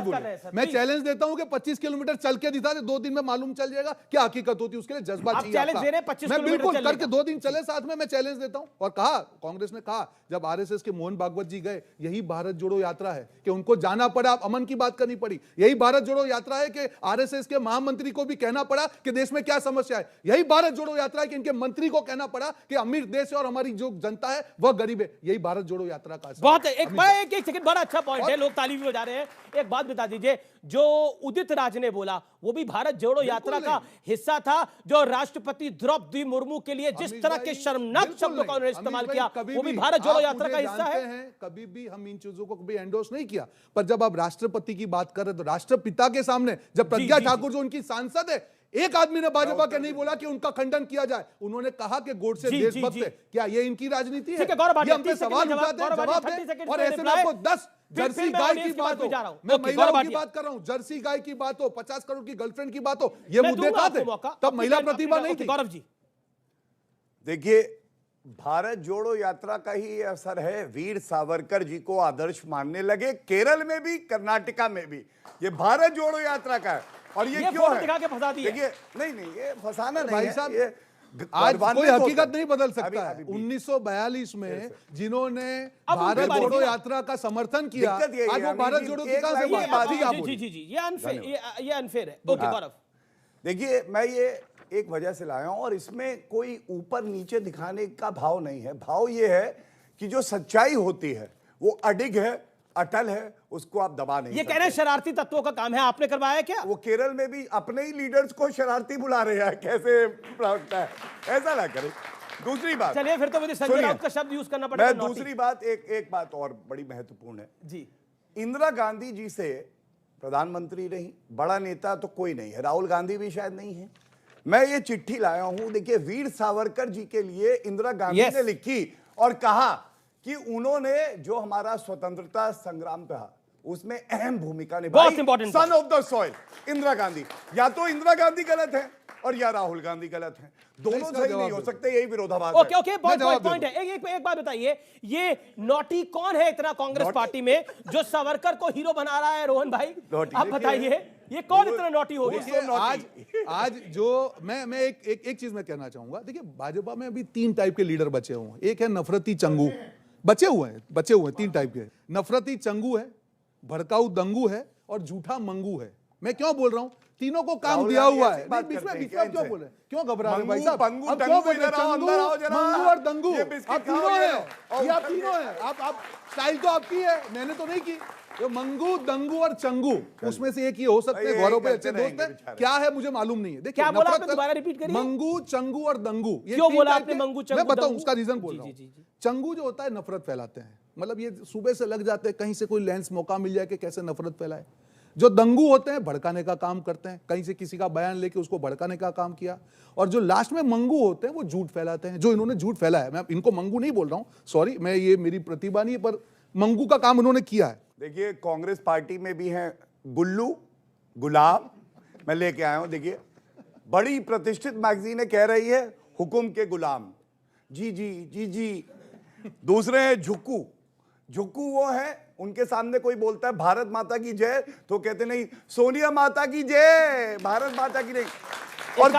बोले, मैं चैलेंज देता हूँ कि 25 किलोमीटर चल के दिखा दे, 2 दिन में मालूम चल जाएगा क्या हकीकत होती है, उसके लिए जज्बा चाहिए। मैं बिल्कुल करके 2 दिन चले साथ में, मैं चैलेंज देता हूँ। और कहा, कांग्रेस ने कहा जब आरएसएस के मोहन भागवत जी गए, यही भारत जोड़ो यात्रा है कि उनको जाना पड़ा, अमन की बात करनी पड़ी, यही भारत जोड़ो यात्रा है कि आरएसएस के मंत्री को भी कहना पड़ा कि देश में क्या समस्या है, यही भारत जोड़ो यात्रा है कि इनके मंत्री को कहना पड़ा कि अमीर देश है और हमारी जो जनता है वह गरीब है, यही भारत जोड़ो यात्रा का बहुत एक सेकंड, बड़ा अच्छा पॉइंट है, लोग ताली भी बजा रहे हैं। एक बात बता दीजिए, जो उदित राज ने बोला वो भी भारत जोड़ो यात्रा का हिस्सा था, जो राष्ट्रपति द्रौपदी मुर्मू के लिए जिस तरह के शर्मनाक शब्दों का उन्होंने इस्तेमाल किया, वो भी भारत जोड़ो यात्रा का हिस्सा है। कभी भी हम इन चीजों को कभी एंडोर्स नहीं किया, पर जब आप राष्ट्रपति की बात कर रहे तो राष्ट्रपिता के सामने जब प्रज्ञा ठाकुर जो उनकी सांसद है, एक आदमी ने भाजपा के नहीं बोला कि उनका खंडन किया जाए, उन्होंने कहा कि गोडसे देशभक्त है। क्या ये इनकी राजनीति है? ये हम पे सवाल उठाते हैं, जवाब दें। और ऐसे में आपको 10 जर्सी गाय की बात हो, मैं महिलाओं की बात कर रहा हूं, जर्सी गाय की बात हो, 50 करोड़ की गर्लफ्रेंड की बात हो, ये मुद्दे कहां थे? तब महिला प्रतिभा नहीं थी। गौरव जी देखिए, भारत जोड़ो यात्रा का ही असर है, वीर सावरकर जी को आदर्श मानने लगे, केरल में भी, कर्नाटका में भी, ये भारत जोड़ो यात्रा का है। और ये क्यों है? दिखा के फंसा दिया। देखिए, नहीं, ये फंसाना नहीं भाई है, साहब, ये आज कोई हकीकत नहीं बदल सकता है। 1942 में जिन्होंने भारत जोड़ो यात्रा का समर्थन किया, आज वो भारत जोड़ो की कहां से बात? जी, ये अनफेयर है। ओके गौरव, देखिए, मैं ये एक वजह से लाया हूं और इसमें कोई ऊपर नीचे दिखाने का भाव नहीं है। भाव ये है कि जो सच्चाई होती है वो अडिग है, अटल है, उसको आप दबा नहीं। ये कह रहे हैं शरारती तत्वों का काम है, आपने करवाया क्या? वो केरल में भी अपने ही लीडर्स को शरारती बुला रहे हैं, कैसे लगता है? ऐसा ना करें। दूसरी बात, चलिए फिर तो मुझे संजय राउत का शब्द यूज करना पड़ेगा। मैं दूसरी बात, एक बात और बड़ी महत्वपूर्ण है जी। इंदिरा गांधी जी से प्रधानमंत्री रही, बड़ा नेता तो कोई नहीं है, राहुल गांधी भी शायद नहीं है। मैं ये चिट्ठी लाया हूं, देखिए, वीर सावरकर जी के लिए इंदिरा गांधी ने लिखी और कहा कि उन्होंने जो हमारा स्वतंत्रता संग्राम था उसमें अहम भूमिका निभाई। Son of the soil Indira Gandhi. या तो इंदिरा गांधी गलत है और या राहुल गांधी गलत है, दोनों सही नहीं हो सकते, यही विरोधाभास है। ओके, पॉइंट है। एक बात बताइए, ये नोटी कौन है इतना कांग्रेस पार्टी में जो सावरकर को हीरो बना रहा है? रोहन भाई आप बताइए, ये कौन इतना नोटी हो गया? आज जो मैं एक चीज मैं कहना चाहूंगा, देखिए भाजपा में अभी 3 टाइप के लीडर बचे हुए हैं। एक है नफरती चंगू, बचे हुए हैं 3 टाइप के। नफरती चंगू है, भड़काऊ दंगू है और झूठा मंगू है। मैं क्यों बोल रहा हूं? तीनों को काम दिया हुआ है। बीच में क्यों बोल रहे हैं? क्यों घबरा रहे भाई साहब? मंगू और दंगू आप तीनों हैं, आप तीनों हैं। आप स्टाइल तो आपकी है, मैंने तो नहीं की। तो मंगू, दंगू और चंगू, उसमें से एक ही हो सकते हैं। गौरव पे अच्छे दोस्त हैं, क्या है मुझे मालूम नहीं है। देखिए, क्या बोला आपने? दोबारा रिपीट करिए। मंगू, चंगू और दंगू। क्यों बोला आपने मंगू, चंगू? मैं बताऊं उसका रीजन बोल रहा हूं। चंगू जो होता है नफरत फैलाते हैं, मतलब ये सुबह से लग जाते हैं, कहीं से कोई लेंस मौका मिल जाए कि कैसे नफरत फैलाए। जो दंगू होते हैं भड़काने का काम करते हैं, कहीं से किसी का बयान लेके उसको भड़काने का काम किया। और जो लास्ट में मंगू होते हैं वो झूठ फैलाते हैं, जो इन्होंने झूठ फैलाया है। मैं इनको मंगू नहीं बोल रहा हूं, सॉरी, मैं ये मेरी प्रतिभा नहीं है, पर मंगू का काम उन्होंने किया है। देखिए, कांग्रेस पार्टी में भी हैं गुल्लू, गुलाम, मैं लेके आया हूं। देखिए, बड़ी प्रतिष्ठित मैगजीनें कह रही है हुकुम के गुलाम, जी जी जी जी। दूसरे हैं झुक्कू, झुक्कू वो है, उनके सामने कोई बोलता है भारत माता की जय तो कहते नहीं सोनिया माता की जय, भारत माता की नहीं। और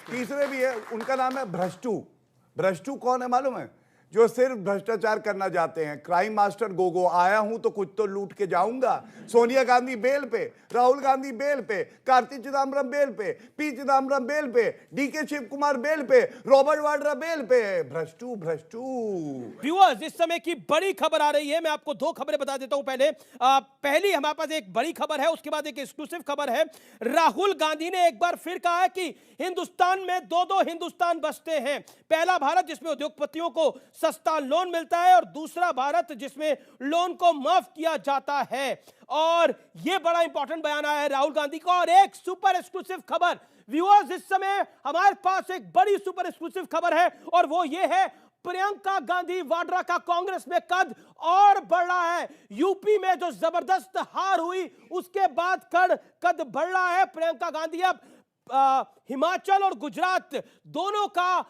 तीसरे भी है, उनका नाम है भ्रष्टू। भ्रष्टू कौन है मालूम है? जो सिर्फ भ्रष्टाचार करना चाहते हैं। क्राइम मास्टर गोगो, आया हूं तो कुछ तो लूट के जाऊंगा। सोनिया गांधी बेल पे, राहुल गांधी बेल पे, कार्ति चिदम्बरम बेल पे, पी चिदम्बरम बेल पे, डीके शिव कुमार बेल पे, रॉबर्ट वाड्रा बेल पे। भ्रष्टू भ्रष्टू। व्यूअर्स, इस समय की बड़ी खबर आ रही है। मैं आपको दो खबरें बता देता हूं। पहली हमारे पास एक बड़ी खबर है, उसके बाद एक एक्सक्लूसिव खबर है। राहुल गांधी ने एक बार फिर कहा है कि हिंदुस्तान में दो हिंदुस्तान बसते हैं। पहला भारत जिसमें उद्योगपतियों को सस्ता लोन मिलता है और दूसरा भारत जिसमें लोन को माफ किया जाता है। और यह बड़ा इंपॉर्टेंट बयान आया है राहुल गांधी का। और एक सुपर एक्सक्लूसिव खबर व्यूअर्स, इस समय हमारे पास एक बड़ी सुपर एक्सक्लूसिव खबर है और वो ये है, प्रियंका गांधी वाड्रा का कांग्रेस में कद और बढ़ रहा है। यूपी में जो जबरदस्त हार हुई उसके बाद कद बढ़ रहा है। प्रियंका गांधी अब हिमाचल और गुजरात दोनों का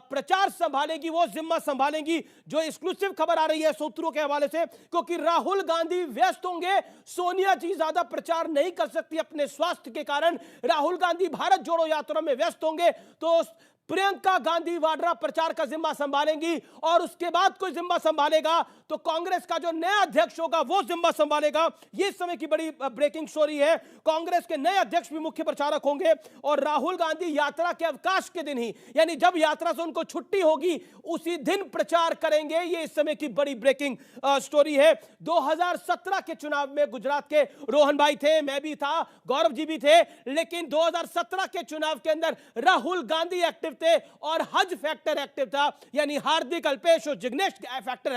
प्रचार संभालेंगी, वो जिम्मा संभालेंगी। जो एक्सक्लूसिव खबर आ रही है सूत्रों के हवाले से, क्योंकि राहुल गांधी व्यस्त होंगे, सोनिया जी ज्यादा प्रचार नहीं कर सकती अपने स्वास्थ्य के कारण। राहुल गांधी भारत जोड़ो यात्रा में व्यस्त होंगे तो प्रियंका गांधी वाड्रा प्रचार का जिम्मा संभालेंगी। और उसके बाद कोई जिम्मा संभालेगा तो कांग्रेस का जो नया अध्यक्ष होगा वो जिम्मा संभालेगा। ये इस समय की बड़ी ब्रेकिंग स्टोरी है। कांग्रेस के नए अध्यक्ष भी मुख्य प्रचारक होंगे और राहुल गांधी यात्रा के अवकाश के दिन ही, यानी जब यात्रा से उनको छुट्टी होगी, उसी दिन प्रचार करेंगे। ये इस समय की बड़ी ब्रेकिंग स्टोरी है। 2017 के चुनाव में गुजरात के रोहन भाई थे, मैं भी था, गौरव जी भी थे, लेकिन 2017 के चुनाव के अंदर राहुल गांधी एक्टिव थे और हज फैक्टर एक्टिव था, यानी हार्दिक, अल्पेश और जिग्नेश फैक्टर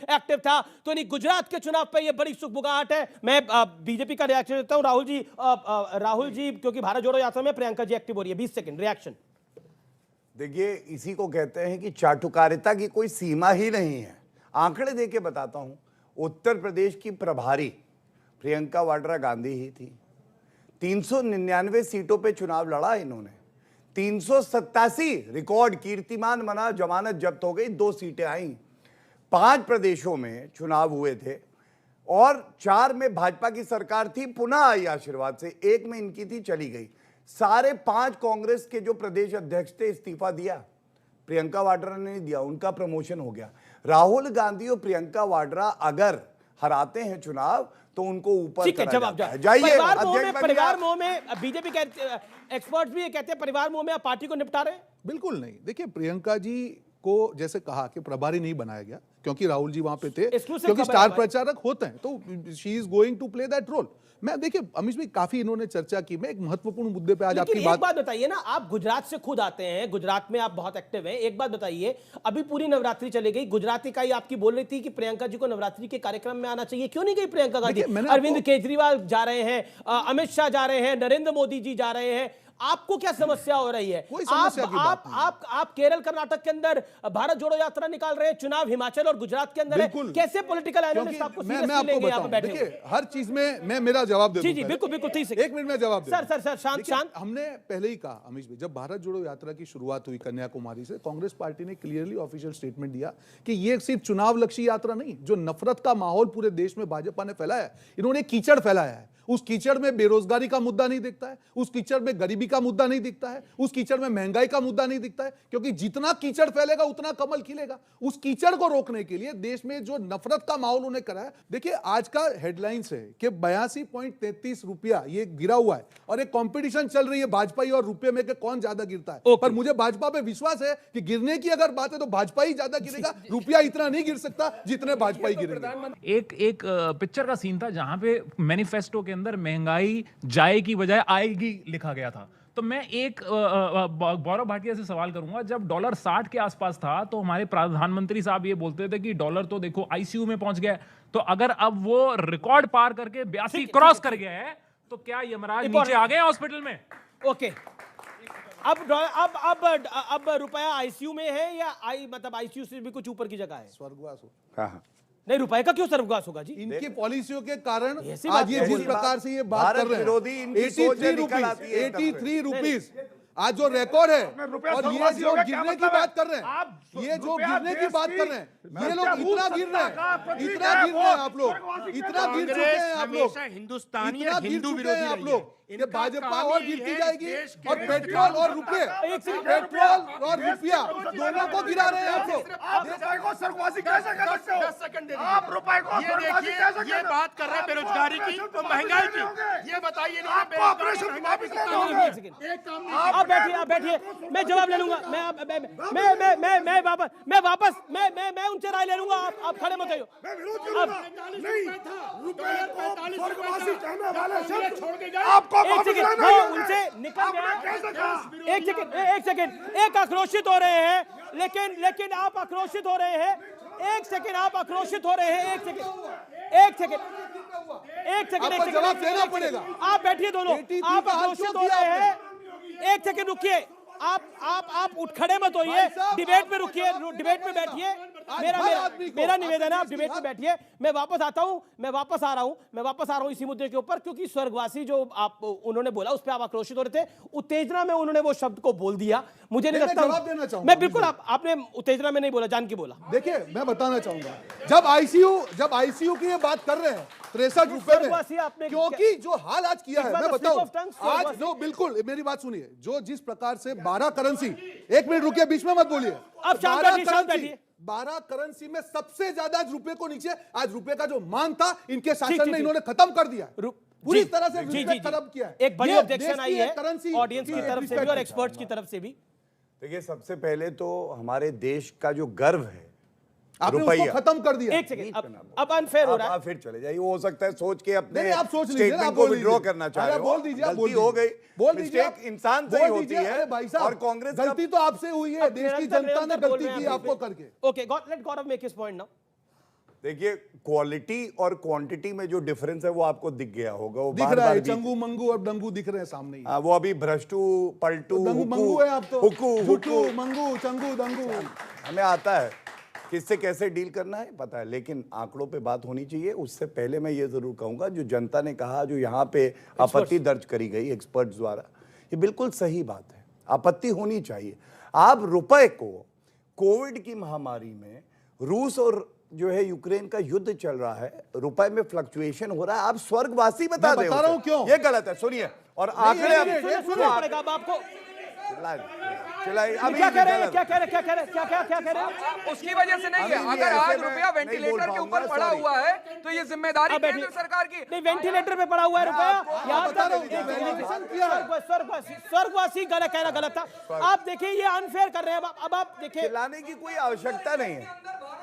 एक्टिव था। तो नहीं, गुजरात के चुनाव पे ये बड़ी सुखबुगाहट है। मैं बीजेपी का रिएक्शन देता हूं। राहुल जी क्योंकि भारत जोड़ो यात्रा में प्रियंका जी एक्टिव हो रही है, 20 सेकंड रिएक्शन। देखिए, इसी को कहते हैं कि चाटुकारिता की कोई सीमा ही नहीं है। आंकड़े देके बताता हूं। उत्तर प्रदेश की प्रभारी प्रियंका वाड्रा गांधी ही थी। 399 सीटों पे चुनाव लड़ा इन्होंने। 387 रिकॉर्ड कीर्तिमान बना, जमानत जब्त हो गई, 2 सीटें आई। 5 प्रदेशों में चुनाव हुए थे और 4 में भाजपा की सरकार थी, पुनः आई आशीर्वाद से। 1 में इनकी थी, चली गई। सारे 5 कांग्रेस के जो प्रदेश अध्यक्ष थे इस्तीफा दिया, प्रियंका वाड्रा ने नहीं दिया, उनका प्रमोशन हो गया। राहुल गांधी और प्रियंका वाड्रा अगर हराते हैं चुनाव तो उनको ऊपर जवाब जाइए। परिवार मोह में बीजेपी के एक्सपर्ट्स भी ये कहते हैं परिवार मोह में आप पार्टी को निपटा रहे हैं। बिल्कुल नहीं। देखिए, प्रियंका जी को जैसे कहा कि प्रभारी नहीं बनाया गया क्योंकि राहुल जी वहां पे थे, क्योंकि स्टार प्रचारक होते हैं, तो she is going to play that role. मैं देखिए अमीश भाई, काफी इन्होंने चर्चा की। मैं एक महत्वपूर्ण मुद्दे पे आज आपकी बात बताइए ना, आप गुजरात से खुद आते हैं, गुजरात में आप बहुत एक्टिव हैं। एक बात बताइए, अभी पूरी नवरात्रि चली गई, गुजरात इकाई आपकी बोल रही थी कि प्रियंका जी को नवरात्रि के कार्यक्रम में आना चाहिए, क्यों नहीं गई प्रियंका गांधी? अरविंद केजरीवाल जा रहे हैं, अमित शाह जा रहे हैं, नरेंद्र मोदी जी जा रहे हैं, आपको क्या समस्या हो रही है? कोई समस्या की बात नहीं। आप केरल कर्नाटक के अंदर भारत जोड़ो यात्रा निकाल रहे हैं, चुनाव हिमाचल और गुजरात के अंदर है। कैसे पॉलिटिकल एनालिस्ट आपको सीरियसली लेंगे? यहाँ पे बैठे देखिए, हर चीज में मैं मेरा जवाब दे दूं। जी बिल्कुल बिल्कुल, 1 मिनट में जवाब दे। सर शांत। हमने पहले ही कहा अमीश भाई, जब भारत जोड़ो यात्रा की शुरुआत हुई कन्याकुमारी से, कांग्रेस पार्टी ने क्लियरली ऑफिशियल स्टेटमेंट दिया कि ये सिर्फ चुनाव लक्ष्य यात्रा नहीं, जो नफरत का माहौल पूरे देश में भाजपा ने फैलाया, इन्होंने कीचड़ फैलाया है। उस कीचड़ में बेरोजगारी का मुद्दा नहीं दिखता है, उस कीचड़ में गरीबी का मुद्दा नहीं दिखता है, उस कीचड़ में महंगाई का मुद्दा नहीं दिखता है, क्योंकि जितना कीचड़ फैलेगा उतना कमल खिलेगा। उस कीचड़ को रोकने के लिए देश में जो नफरत का माहौल उन्हें कराया। देखिए, आज का हेडलाइंस है कि 82.33 रुपया ये गिरा हुआ है और एक कंपटीशन चल रही है भाजपा और रुपये में कि कौन ज्यादा गिरता है। पर मुझे भाजपा पे विश्वास है कि गिरने की अगर बात है तो भाजपा ही ज्यादा गिरेगा, रुपया इतना नहीं गिर सकता जितने भाजपा ही गिरेंगे। एक पिक्चर का सीन था जहां पे मैनिफेस्टो के अंदर महंगाई जाए की बजाय आएगी लिखा गया था। तो मैं एक गौरव भाटिया से सवाल करूंगा, जब डॉलर 60 के आसपास था तो हमारे प्रधानमंत्री साहब ये बोलते थे कि डॉलर तो देखो आईसीयू में पहुंच गया, तो अगर अब वो रिकॉर्ड पार करके 82 क्रॉस कर गया है तो क्या यमराज नीचे आ गए हॉस्पिटल में? ओके, अब रुपया आईसीयू में है या मतलब आईसीयू से भी कुछ ऊपर की जगह है? स्वर्गवास हो। हाँ, नहीं, रुपए का क्यों सर्वगास होगा जी? इनकी पॉलिसियों के कारण आज ये जिस प्रकार से ये बात कर रहे हैं, 83 रुपीज आज जो रिकॉर्ड है रुपया और ये स्वर्गवासी जो हो गया, क्या गिरने की मतलब है? बात कर रहे हैं, आप ये जो रुपया गिरने की देश बात की कर रहे हैं, ये लोग प्रभु इतना गिर रहे सत्ता का हैं, प्रतीक इतना है, गिर रहे हैं वो आप लोग, स्वर्गवासी इतना गिर चुके कांग्रेस हैं आप लोग, हमेशा हिंदुस्तानी इतना और गिर हिंदू चुके विरोधी हैं आप रही लोग है। कि इनका भाजपा काम और ही गिरती है जाएगी देश के और पेट्रोल और रुपये, पेट्रोल और रुपया दोनों को गिरा रहे हैं आप लोग। आप रुपए को स्वर्गवासी कैसे कर सकते हो? 10 सेकंड दे आप रुपए को ये स्वर्गवासी देखिए, कैसे ये कर बात कर रहे हैं बेरोजगारी की और महंगाई की। ये बताइए नहीं आपको ऑपरेशन वापस लेना होगा। एक सेकंड। आप बैठिए, आप बैठिए, मैं जवाब ले लूंगा। मैं उनसे राय ले लूंगा। आप खड़े मत होइए। मैं विरोध करूंगा। नहीं, रुपए को स्वर्गवासी कहने वाले शब्द आपको एक वापस सेकंड, लेना वो है। उनसे निकल आपने गया। कैसे कहा? एक सेकंड, एक आक्रोशित हो रहे हैं, लेकिन आप आक्रोशित हो रहे हैं। एक सेकंड, आप आक्रोशित हो रहे हैं। एक सेकंड, आपको जवाब देना पड़ेगा। आप बैठिए दोनों। ATP आप पे हाथ आक्रोशित क्यों हो किया रहे हैं। एक सेकंड रुकिए। आप उठ खड़े मत होइए, भाई साहब, डिबेट में आपको रुकिए, जवाब देना डिबेट में पड़ेगा। बैठिए। आज मेरा हर मेरा आदमी को, मेरा निवेदन है, आप आपने डिबेट में इसकी बैठिए। मैं वापस आता हूं, मैं वापस आ रहा हूं इसी मुद्दे के ऊपर, क्योंकि स्वर्गवासी जो आप उन्होंने बोला उस पर आप आक्रोशित हो रहे थे। उत्तेजना में उन्होंने वो शब्द को बोल दिया। मुझे नहीं मैं लगता जवाब देना चाहूंगा। मैं बिल्कुल आपने उत्तेजना में नहीं बोला, जान के बोला। देखिए मैं बताना चाहूंगा, जब आईसीयू की ये बात कर रहे हैं 63 रुपए स्वर्गवासी आपने में, क्योंकि जो हाल आज किया है, एक बार मैं तो बताऊं slip of tongue, आज स्वर्गवासी। जो बिल्कुल मेरी बात सुनिए, जो जिस प्रकार से 12 करेंसी, एक मिनट रुकिए, बीच में मत बोलिए। अब शांत बैठिए, शांत बैठिए। 12 करेंसी में सबसे ज्यादा आज रुपए को नीचे, आज रुपए का जो मान था इनके ठीक, शासन में ठीक। इन्होंने खत्म कर दिया, पूरी जी, तरह से जी, रुपए जी। खत्म किया है। एक बड़ी ये ऑब्जेक्शन देश आई की है एक currency ऑडियंस की की तरफ से भी respect और है। एक्सपर्ट्स की तरफ से भी। देखिए, सबसे पहले तो हमारे देश का जो गर्व है आपने रुपया, उसको खत्म कर दिया। एक सेकंड, अब अनफेयर हो रहा है। आप फिर चले जाइए। वो हो सकता है सोच के अपने नहीं, आप सोच लीजिए ना, स्टेटमेंट आप को बोल विड्रॉ दीजिए। करना चाह अरे रहे हो। बोल दीजिए, आप बोल गलती हो दीजिए। गई, बोल दीजिए, मिस्टेक इंसान से ही बोल होती दीजिए। अरे भाई है। साहब, और कांग्रेस का गलती तो आपसे हुई है, देश की जनता ने गलती की आपको करके। ओके, लेट गौरव मेक हिज पॉइंट नाउ। देखिए, क्वालिटी और क्वांटिटी में जो डिफरेंस है वो आपको दिख गया होगा। वो दिख रहा बार-बार है, भी- चंगू मंगू और डंगू दिख रहे हैं सामने ही। वो अभी भ्रष्टू पलटू दंगू हुकू, मंगू है आप तो, हुकू झूठू हुकू मंगू चंगू दंगू। हमें आता है किससे कैसे डील करना है, पता है। लेकिन आंकड़ों पे बात होनी चाहिए। उससे पहले मैं ये जरूर कहूंगा, जो जनता ने कहा, जो यहाँ पे आपत्ति दर्ज करी गई एक्सपर्ट्स द्वारा, ये बिल्कुल सही बात है। आपत्ति होनी चाहिए। आप रुपए को कोविड की महामारी में, रूस और जो है यूक्रेन का युद्ध चल रहा है, रुपए में फ्लक्चुएशन हो रहा है, आप स्वर्गवासी बता मैं रहे बता रहा हूं क्यों। ये गलत है। सुनिए, और आंकड़े सुनना पड़ेगा अब आपको। अभी क्या कह रहे हैं, गलत। क्या कह रहे हैं? उसकी वजह से नहीं है। अभी अगर ऐसे आज में रुपया नहीं वेंटिलेटर बोल के ऊपर पाऊंगा, पड़ा sorry। हुआ है तो ये जिम्मेदारी अब बैठिए। केंद्र सरकार की। नहीं, वेंटिलेटर पे पड़ा हुआ है रुपया। यहाँ बता रहा हूं, तक वैल्यूएशन किया है। स्वर्गवासी गलत कहना गलत था। आप देखिए, ये अनफेयर कर रहे हैं। अब आप देखिए, चिल्लाने की कोई आवश्यकता नहीं है।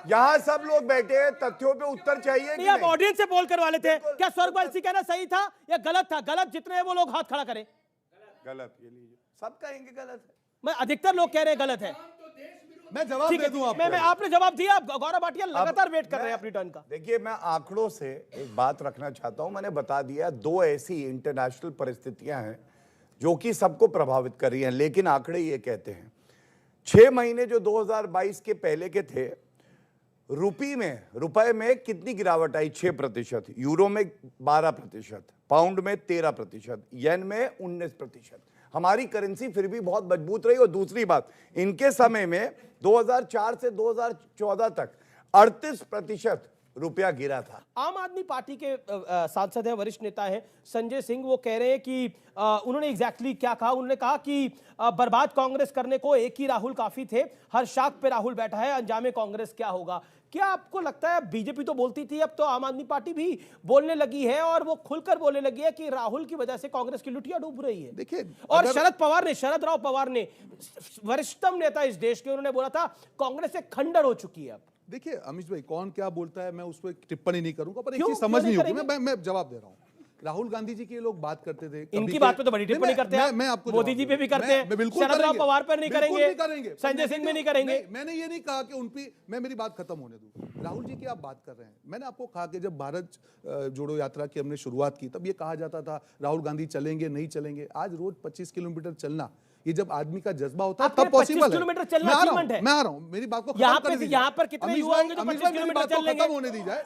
यहाँ सब लोग बैठे हैं, तथ्यों पे उत्तर चाहिए कि नहीं, आप नहीं? ऑडियंस से बोल कर वाले थे। क्या स्वर्गवासी कहना सही था या गलत था? गलत जितने हैं वो लोग हाथ खड़ा करें। गलत, ये लीजिए, सब कहेंगे गलत है। मैं अधिकतर लोग कह रहे हैं गलत है। मैं जवाब ठीक दे है, दूं आपको। मैं आपने जवाब दिया। आप गौरव भाटिया लगातार वेट कर रहे हैं अपनी टर्न का। देखिए, मैं आंकड़ों से एक बात रखना चाहता हूं। मैंने बता दिया, दो ऐसी इंटरनेशनल परिस्थितियां हैं जो कि सबको प्रभावित कर रही हैं, लेकिन आंकड़े ये कहते हैं 6 महीने जो 2022 के पहले के थे, रुपए में कितनी गिरावट आई? 6%, यूरो में 12%, पाउंड में 13%, येन में 19%। हमारी करेंसी फिर भी बहुत मजबूत रही। और दूसरी बात, इनके समय में 2004 से 2014 तक 38% रुपया गिरा था। आम आदमी पार्टी के सांसद हैं, वरिष्ठ नेता हैं संजय सिंह। वो कह रहे हैं कि उन्होंने एग्जैक्टली क्या कहा। उन्होंने कहा कि बर्बाद कांग्रेस करने को एक ही राहुल काफी थे। हर शाख पे राहुल बैठा है, अंजामे कांग्रेस क्या होगा? क्या आपको लगता है, बीजेपी तो बोलती थी, अब तो आम आदमी पार्टी भी बोलने लगी है और वो खुलकर बोलने लगी है कि राहुल की वजह से कांग्रेस की लुटिया डूब रही है? देखिए, और शरद राव पवार ने, वरिष्ठतम नेता इस देश के, उन्होंने बोला था कांग्रेस एक खंडर हो चुकी है। अब देखिए अमिश भाई, कौन क्या बोलता है मैं उस पर टिप्पणी नहीं करूंगा, पर एक क्यों? चीज समझ क्यों नहीं नहीं होगी। मैं जवाब दे रहा हूं। राहुल गांधी जी की ये लोग बात करते थे, कभी इनकी के- बात पे तो बड़ी नहीं, टिप्पणी करते हैं। मैं आपको मोदी जवाब जी दे पे भी रहा हूं। करते हैं। मैं बिल्कुल शरद राव करेंगे। पवार पर नहीं बिल्कुल करेंगे। करेंगे। संजय सिंह में नहीं करेंगे। मैंने ये नहीं कहा कि उन पे, मैं मेरी बात खत्म होने दूं। राहुल जी की आप बात कर रहे हैं, मैंने आपको कहा कि जब भारत जोड़ो यात्रा की हमने शुरुआत की, तब ये कहा जाता था राहुल गांधी चलेंगे नहीं चलेंगे। आज रोज 25 किलोमीटर चलना ये जब आदमी का जज्बा होता है आपके तब पॉसिबल 25 है। किलोमीटर चलना मैं आ रहा achievement है। हूं, मैं आ रहा हूं, मेरी बात को यहाँ खत्म पे- करने यहाँ पर दीजिए। कितने अमीश युवा भाई, होंगे जो अमीश 25 भाई, मेरी किलोमीटर बात को चल लेंगे? खत्म होने दी जाए।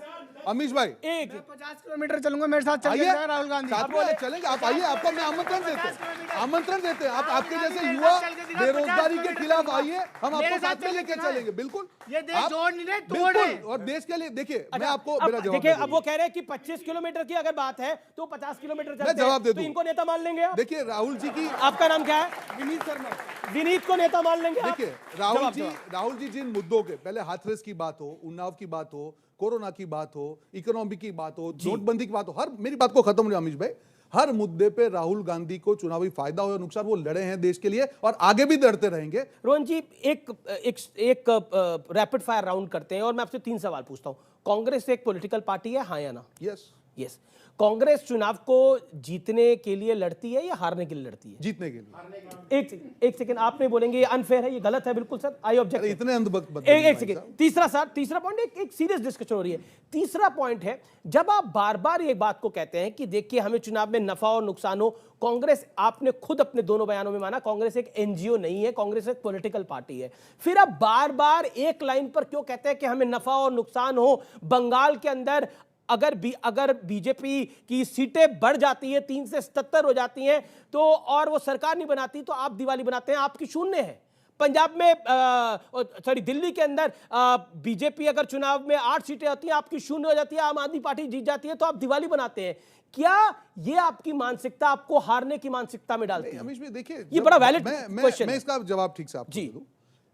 अमीश भाई एक 50 किलोमीटर चलूंगा, मेरे साथ आइए, चलिए राहुल गांधी। साथ में चलेंगे, आप आइए, आपको मैं आमंत्रण देते हैं, आमंत्रण देते हैं। आप आपके जैसे युवा बेरोजगारी के खिलाफ आइए, हम आपको साथ में लेके चलेंगे। बिल्कुल, ये देश आप- जोड़ नहीं रहे, तोड़ बिल्कुल, रहे। और देश के लिए देखिए, मैं अच्छा, आपको अब मेरा जवाब देखिए, दे अब वो कह रहे हैं कि 25 किलोमीटर की अगर बात है तो 50 किलोमीटर चलते जवाब हैं, दे तो दूं। इनको नेता मान लेंगे आप? देखिए राहुल जी की, आपका नाम क्या है? विनीत शर्मा। विनीत को नेता मान लेंगे आप? देखिए राहुल जी जिन मुद्दों के, पहले हाथरस की बात हो, उन्नाव की बात हो, कोरोना की बात हो, इकोनॉमी की बात हो, नोटबंदी की बात हो, हर, मेरी बात को खत्म नहीं अमीश भाई, हर मुद्दे पे राहुल गांधी को चुनावी फायदा हो या नुकसान, वो लड़े हैं देश के लिए और आगे भी लड़ते रहेंगे। रोहन जी, एक रैपिड फायर राउंड करते हैं और मैं आपसे 3 सवाल पूछता हूं। कांग्रेस एक पॉलिटिकल पार्टी है, हाँ या ना? Yes, yes. कांग्रेस चुनाव को जीतने के लिए लड़ती है या हारने के लिए लड़ती है? जीतने के लिए। एक सेकंड, आप नहीं बोलेंगे ये अनफेयर है, ये गलत है, बिल्कुल सर, आई ऑब्जेक्ट। इतने अंधभक्त एक सेकंड, तीसरा पॉइंट, एक सीरियस डिस्कशन हो रही है। तीसरा पॉइंट है, जब आप बार बार ये बात को कहते हैं कि देखिए हमें चुनाव में नफा और नुकसान हो, कांग्रेस, आपने खुद अपने दोनों बयानों में माना कांग्रेस एक एनजीओ नहीं है, कांग्रेस एक पॉलिटिकल पार्टी है, फिर आप बार बार एक लाइन पर क्यों कहते हैं कि हमें नफा और नुकसान हो? बंगाल के अंदर अगर बीजेपी की सीटें बढ़ जाती है, 3 से 77 हो जाती हैं, तो और वो सरकार नहीं बनाती, तो आप दिवाली बनाते हैं, आपकी शून्य है। पंजाब में दिल्ली के अंदर बीजेपी अगर चुनाव में 8 सीटें होती हैं, आपकी शून्य हो जाती है, आम आदमी पार्टी जीत जाती है, तो आप दिवाली बनाते हैं। क्या ये आपकी मानसिकता आपको हारने की मानसिकता में डालती है? अमीश भाई देखिए, ये बड़ा वैलिड मैं क्वेश्चन है। इसका जवाब ठीक से आपको जी। दे दूं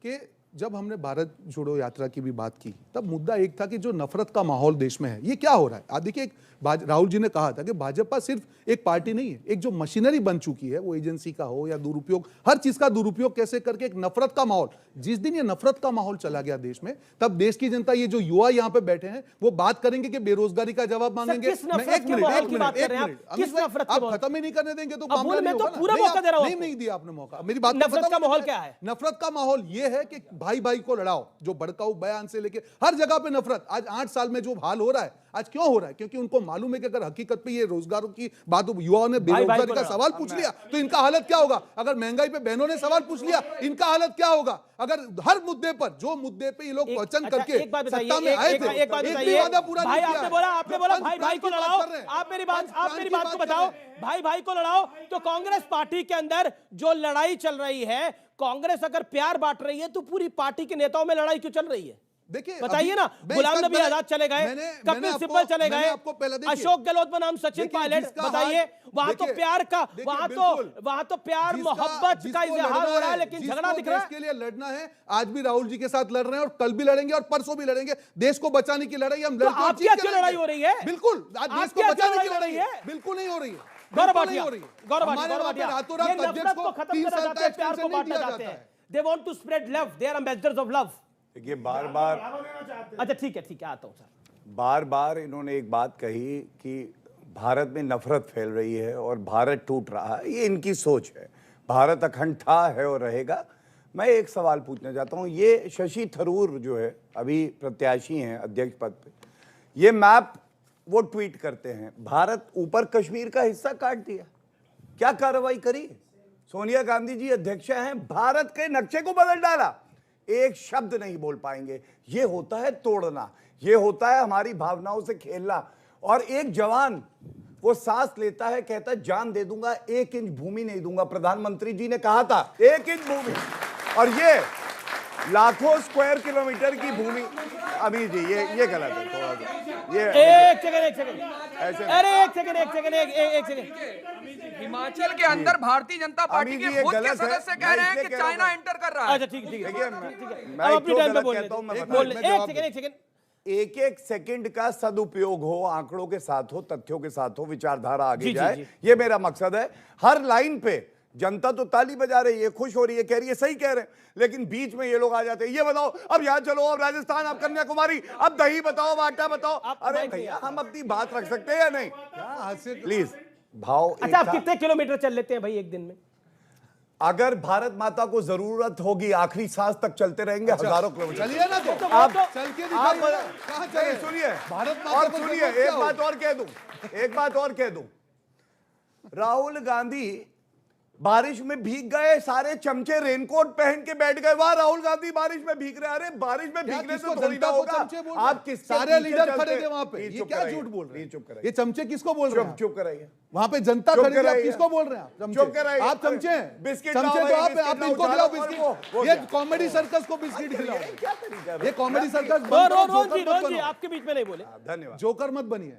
कि जब हमने भारत जोड़ो यात्रा की भी बात की, तब मुद्दा एक था कि जो नफरत का माहौल देश में है, ये क्या हो रहा है? आप देखिए, राहुल जी ने कहा था कि भाजपा सिर्फ एक पार्टी नहीं है, एक जो मशीनरी बन चुकी है, वो एजेंसी का हो या दुरुपयोग, हर चीज का दुरुपयोग कैसे करके एक नफरत का माहौल, जिस दिन ये नफरत का माहौल चला गया देश में, तब देश की जनता, ये जो युवा यहाँ पे बैठे हैं, वो बात करेंगे कि बेरोजगारी का जवाब मांगेंगे। किस नफरत के माहौल की बात कर रहे हैं आप? किस नफरत के आप माहौल? खत्म ही नहीं करने देंगे तो अब मामला बोल, मैं नहीं तो होगा ना। पूरा नहीं, मौका दे रहा हूं नहीं, आपको। नहीं दिया आपने मौका। मेरी बात नफरत का माहौल क्या है? नफरत का माहौल यह है कि भाई भाई को लड़ाओ, जो भड़काऊ बयान से लेके हर जगह पे नफरत। आज 8 साल में जो हाल हो रहा है, आज क्यों हो रहा है? क्योंकि उनको मालूम है कि अगर हकीकत पे ये रोजगारों की बात, युवाओं ने बेरोजगारी का सवाल पूछ लिया तो इनका हालत क्या होगा? अगर महंगाई पे बहनों ने सवाल पूछ लिया, इनका हालत क्या होगा? अगर हर मुद्दे पर, जो मुद्दे पे ये लोग वचन करके एक बात बताइए, सत्ता में आए थे, एक बात भी बताइए वादा पूरा भाई, नहीं किया आपने बोला है। भाई भाई को पंच प्राण की लड़ाओ, बात कर रहे हैं। आप मेरी बात को कर बताओ, रहे हैं। भाई भाई को लड़ाओ। तो कांग्रेस पार्टी के अंदर जो लड़ाई चल रही है, कांग्रेस अगर प्यार बांट रही है, तो पूरी पार्टी के नेताओं में लड़ाई क्यों चल रही है? देखिए, बताइए ना। गुलाम नबी आजाद चले गए, कपिल सिब्बल चले गए, अशोक गहलोत बनाम सचिन पायलट, बताइए, वहां तो प्यार का, वहां तो प्यार मोहब्बत का इजहार हो रहा है, लेकिन झगड़ा दिख रहा है। देश के लिए लड़ना है, आज भी राहुल जी के साथ लड़ रहे हैं और कल भी लड़ेंगे और परसों भी लड़ेंगे। देश को बचाने की लड़ाई हम लड़के आपकी क्यों लड़ाई हो रही है? बिल्कुल, आज देश को बचाने की लड़ाई है, बिल्कुल नहीं हो रही है। गौरव भाटिया, ये नफरत को खत्म करना चाहते हैं, प्यार को बांटना चाहते हैं। They want to spread love. They are ambassadors of love. देखिए, बार बार, अच्छा ठीक है, आता हूं सर। बार बार इन्होंने एक बात कही कि भारत में नफरत फैल रही है और भारत टूट रहा है। ये इनकी सोच है। भारत अखंड था, है और रहेगा। मैं एक सवाल पूछना चाहता हूँ। ये शशि थरूर जो है, अभी प्रत्याशी हैं अध्यक्ष पद पे, ये मैप वो ट्वीट करते हैं, भारत ऊपर कश्मीर का हिस्सा काट दिया। क्या कार्रवाई करी? सोनिया गांधी जी अध्यक्ष हैं, भारत के नक्शे को बदल डाला। एक शब्द नहीं बोल पाएंगे। ये होता है तोड़ना, ये होता है हमारी भावनाओं से खेलना। और एक जवान वो सांस लेता है, कहता है जान दे दूंगा, 1 इंच भूमि नहीं दूंगा। प्रधानमंत्री जी ने कहा था 1 इंच भूमि, और ये लाखों स्क्वायर किलोमीटर की भूमि। अमीर जी, ये गलत है थोड़ा सा। ये एक सेकंड, अरे एक सेकंड। हिमाचल के अंदर भारतीय जनता पार्टी के खुद के सदस्य कह रहे हैं कि चाइना एंटर कर रहा है। अच्छा ठीक है, मैं अपनी टाइम पे बोल एक सेकंड। एक सेकंड का सदुपयोग हो, आंकड़ों के साथ हो, तथ्यों के साथ हो, विचारधारा आगे जी, जाए, जी। ये मेरा मकसद है। हर लाइन पे जनता तो ताली बजा रही है, खुश हो रही है, कह रही है सही कह रहे हैं, लेकिन बीच में ये लोग आ जाते हैं। ये बताओ, अब यहाँ चलो, अब राजस्थान, अब कन्याकुमारी, अब दही बताओ, बाटा बताओ। अरे भैया, हम अपनी बात रख सकते हैं या नहीं? प्लीज भाव। अच्छा, आप कितने किलोमीटर चल लेते हैं भाई एक दिन में? अगर भारत माता को जरूरत होगी, आखिरी सांस तक चलते रहेंगे। हजारों किलोमीटर चलिए ना, तो आप चल के आप कहां चले? सुनिए, भारत और सुनिए, एक बात और कह दूं, राहुल गांधी बारिश में भीग गए सारे चमचे, रेनकोट पहन के बैठ गए, वाह राहुल गांधी बारिश में भीग रहे। अरे बारिश में भीगने से थोड़ी ना होगा। आप किस सारे लीडर खड़े थे वहां पे, ये क्या झूठ बोल रहे हैं? चुप कराइए, ये चमचे किसको बोल रहे हैं? चुप कराइए। वहां पे जनता खड़ी थी, आप किसको बोल रहे हैं? चुप कराइए। आप चमचे हैं, बिस्किट चमचे लाओ तो भाई, आप बिस्किट इनको लाओ, खिलाओ वो बिस्किट। क्या? ये कॉमेडी सर्कस को बिस्किट खिलाओ, क्या तरीका है? ये कॉमेडी सर्कस रोहन जी आपके बीच में नहीं बोले, धन्यवाद। जोकर मत बनिए।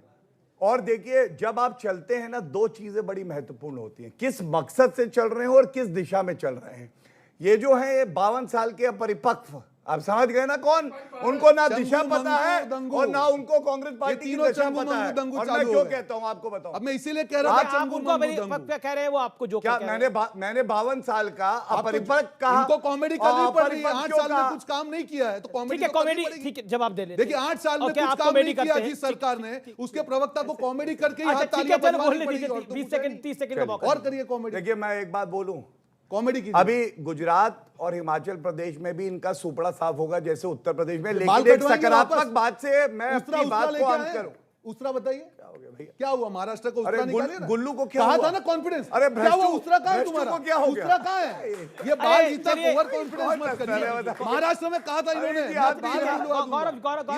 और देखिए, जब आप चलते हैं ना, दो चीजें बड़ी महत्वपूर्ण होती हैं, किस मकसद से चल रहे हैं और किस दिशा में चल रहे हैं। ये जो है ये 52 साल के अपरिपक्व, आप समझ गए ना कौन? उनको ना दिशा पता है और ना उनको कांग्रेस पार्टी की दिशा पता है। और मैं क्यों कहता हूं आपको बताऊं, अब मैं इसीलिए कह रहा था आप उनको कह रहे हैं, वो आपको जो क्या मैंने 52 साल का अपरिपक्व कहा? इनको कॉमेडी करनी पड़ रही है, 8 साल में कुछ काम नहीं किया है तो ठीक है, कॉमेडी ठीक है, जवाब दे ले। देखिए 8 साल में कुछ काम नहीं किया जिस सरकार ने, उसके प्रवक्ता को कॉमेडी करके ही हाथ तालियां बजवानी पड़ी। 20 सेकंड 30 सेकंड का मौका और करिए कॉमेडी। देखिए मैं एक बात बोलूं, कॉमेडी की अभी गुजरात और हिमाचल प्रदेश में भी इनका सुपड़ा साफ होगा जैसे उत्तर प्रदेश में, बाल लेकिन एक कटवाएंगे सकारात्मक वापस। बात से मैं अपनी बात को अंत करूं। उसरा बताइए क्या हो गया भैया? क्या हुआ महाराष्ट्र को? अरे उसरा निकालिए ना। गुल्लू को क्या कहा हुआ? था ना कॉन्फिडेंस। अरे क्या हुआ? उसरा कहाँ है भ्रष्टों तुम्हारा? को क्या हो गया? उसरा कहाँ है? ये बाल जीता ओवर कॉन्फिडेंस मत करिए। महाराष्ट्र में कहा था इन्होंने ये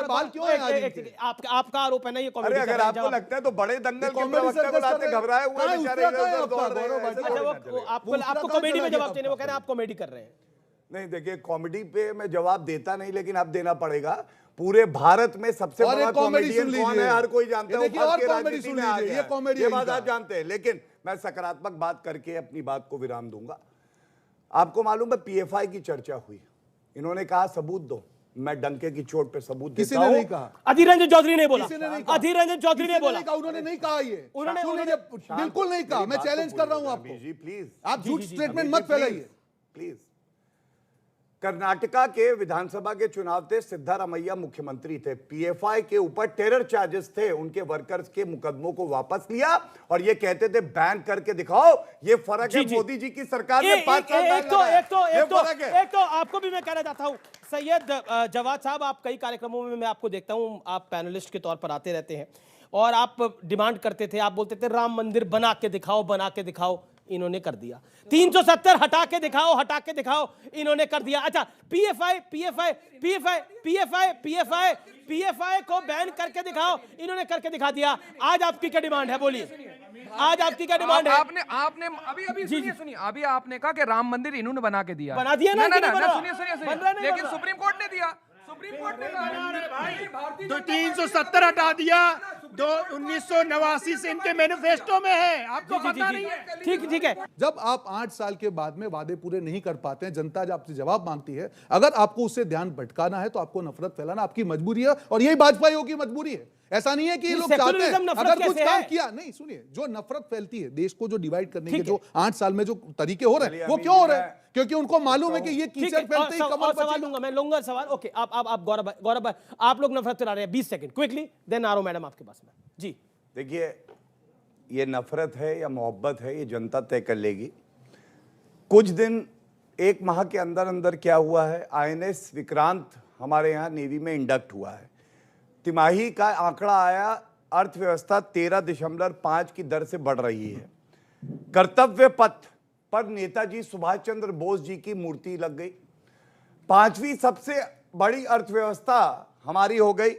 बाल क्यों है आज? आपका आरोप है ना ये कॉमेडी। अरे अगर आपको लगता है तो बड़े दंगल के प्रवक्ता को लाते घबराए हुए बेचारे इधर-उधर दौड़ रहे हैं। आपको कॉमेडी में जवाब देने, वो कह रहे हैं आप कॉमेडी कर रहे हैं। नहीं देखिए, कॉमेडी पे मैं जवाब देता नहीं, लेकिन अब देना पड़ेगा। पूरे भारत में सबसे और बड़ा एक कॉमेडी कॉमेडियन सुन कौन है लीजिए। हर कोई जानता है, ये वो देखिए और भारतीय कॉमेडी राजनीति सुन में आ लीजिए, गया ये है। कॉमेडी ये है बात इनका। आप जानते हैं, लेकिन मैं सकारात्मक बात करके अपनी बात को विराम दूंगा। आपको मालूम है पीएफआई की चर्चा हुई, इन्होंने कहा सबूत दो, मैं डंके की चोट पे सबूत देता किसी ने हूं। नहीं कहा, अधीर रंजन चौधरी ने बोला, किसी ने नहीं कहा। अधीर रंजन चौधरी ने बोला, उन्होंने नहीं कहा ये। उन्होंने बिल्कुल नहीं कहा। मैं चैलेंज कर रहा हूं आपको, जी प्लीज, आप झूठ स्टेटमेंट मत फैलाइए प्लीज। कर्नाटका के विधानसभा के चुनाव थे, सिद्धारमैया मुख्यमंत्री थे, पीएफआई के ऊपर टेरर चार्जेस थे, उनके वर्कर्स के मुकदमों को वापस लिया और ये कहते थे बैन करके दिखाओ। ये फर्क है मोदी जी की सरकार में 5 साल एक तो आपको भी मैं कहना चाहता हूं, सैयद जवाद साहब, आप कई कार्यक्रमों में मैं आपको देखता हूं, आप पैनलिस्ट के तौर पर आते रहते हैं और आप डिमांड करते थे, आप बोलते थे राम मंदिर बना के दिखाओ, बना के दिखाओ। इन्होंने कर दिया। 370 हटा के दिखाओ, हटा के दिखाओ, इन्होंने कर दिया। अच्छा, पीएफआई को बैन करके दिखाओ, इन्होंने करके दिखा दिया। आज आपकी क्या डिमांड है, बोलिए आज आपकी क्या डिमांड है? आपने अभी सुनिए अभी आपने कहा कि राम मंदिर इन्होंने बना के दिया, बना दिया ना, सुनिए लेकिन सुप्रीम कोर्ट ने दिया, सुप्रीम कोर्ट ने कहा तो 370 हटा दिया, 1989 से इनके मैनिफेस्टो में है, आपको पता नहीं है? ठीक है। जब आप 8 साल के बाद में वादे पूरे नहीं कर पाते हैं, जनता जब आपसे जवाब मांगती है, अगर आपको उससे ध्यान भटकाना है तो आपको नफरत फैलाना आपकी मजबूरी है और यही भाजपाइयों की मजबूरी है। ऐसा नहीं है कि ये लोग चाहते हैं अगर कुछ काम किया, नहीं सुनिए, जो नफरत फैलती है देश को, जो डिवाइड करने के जो 8 साल में जो तरीके हो रहे हैं, वो क्यों हो रहे हैं? क्योंकि उनको मालूम है कि ये कीचड़ फैलते ही कमल सवाल दूंगा, मैं लूंगा सवाल। ओके, आप गौरव भाई, आप लोग नफरत फैला रहे हैं, 20 सेकंड क्विकली, देन आरो मैडम आपके पास में। जी देखिए, ये नफरत है या मोहब्बत है, ये जनता तय कर लेगी। कुछ दिन, एक माह के अंदर अंदर क्या हुआ है, INS विक्रांत हमारे यहाँ नेवी में इंडक्ट हुआ है। तिमाही का आंकड़ा आया, अर्थव्यवस्था 13.5 की दर से बढ़ रही है। कर्तव्य पथ पर नेताजी सुभाष चंद्र बोस जी की मूर्ति लग गई। 5वीं सबसे बड़ी अर्थव्यवस्था हमारी हो गई।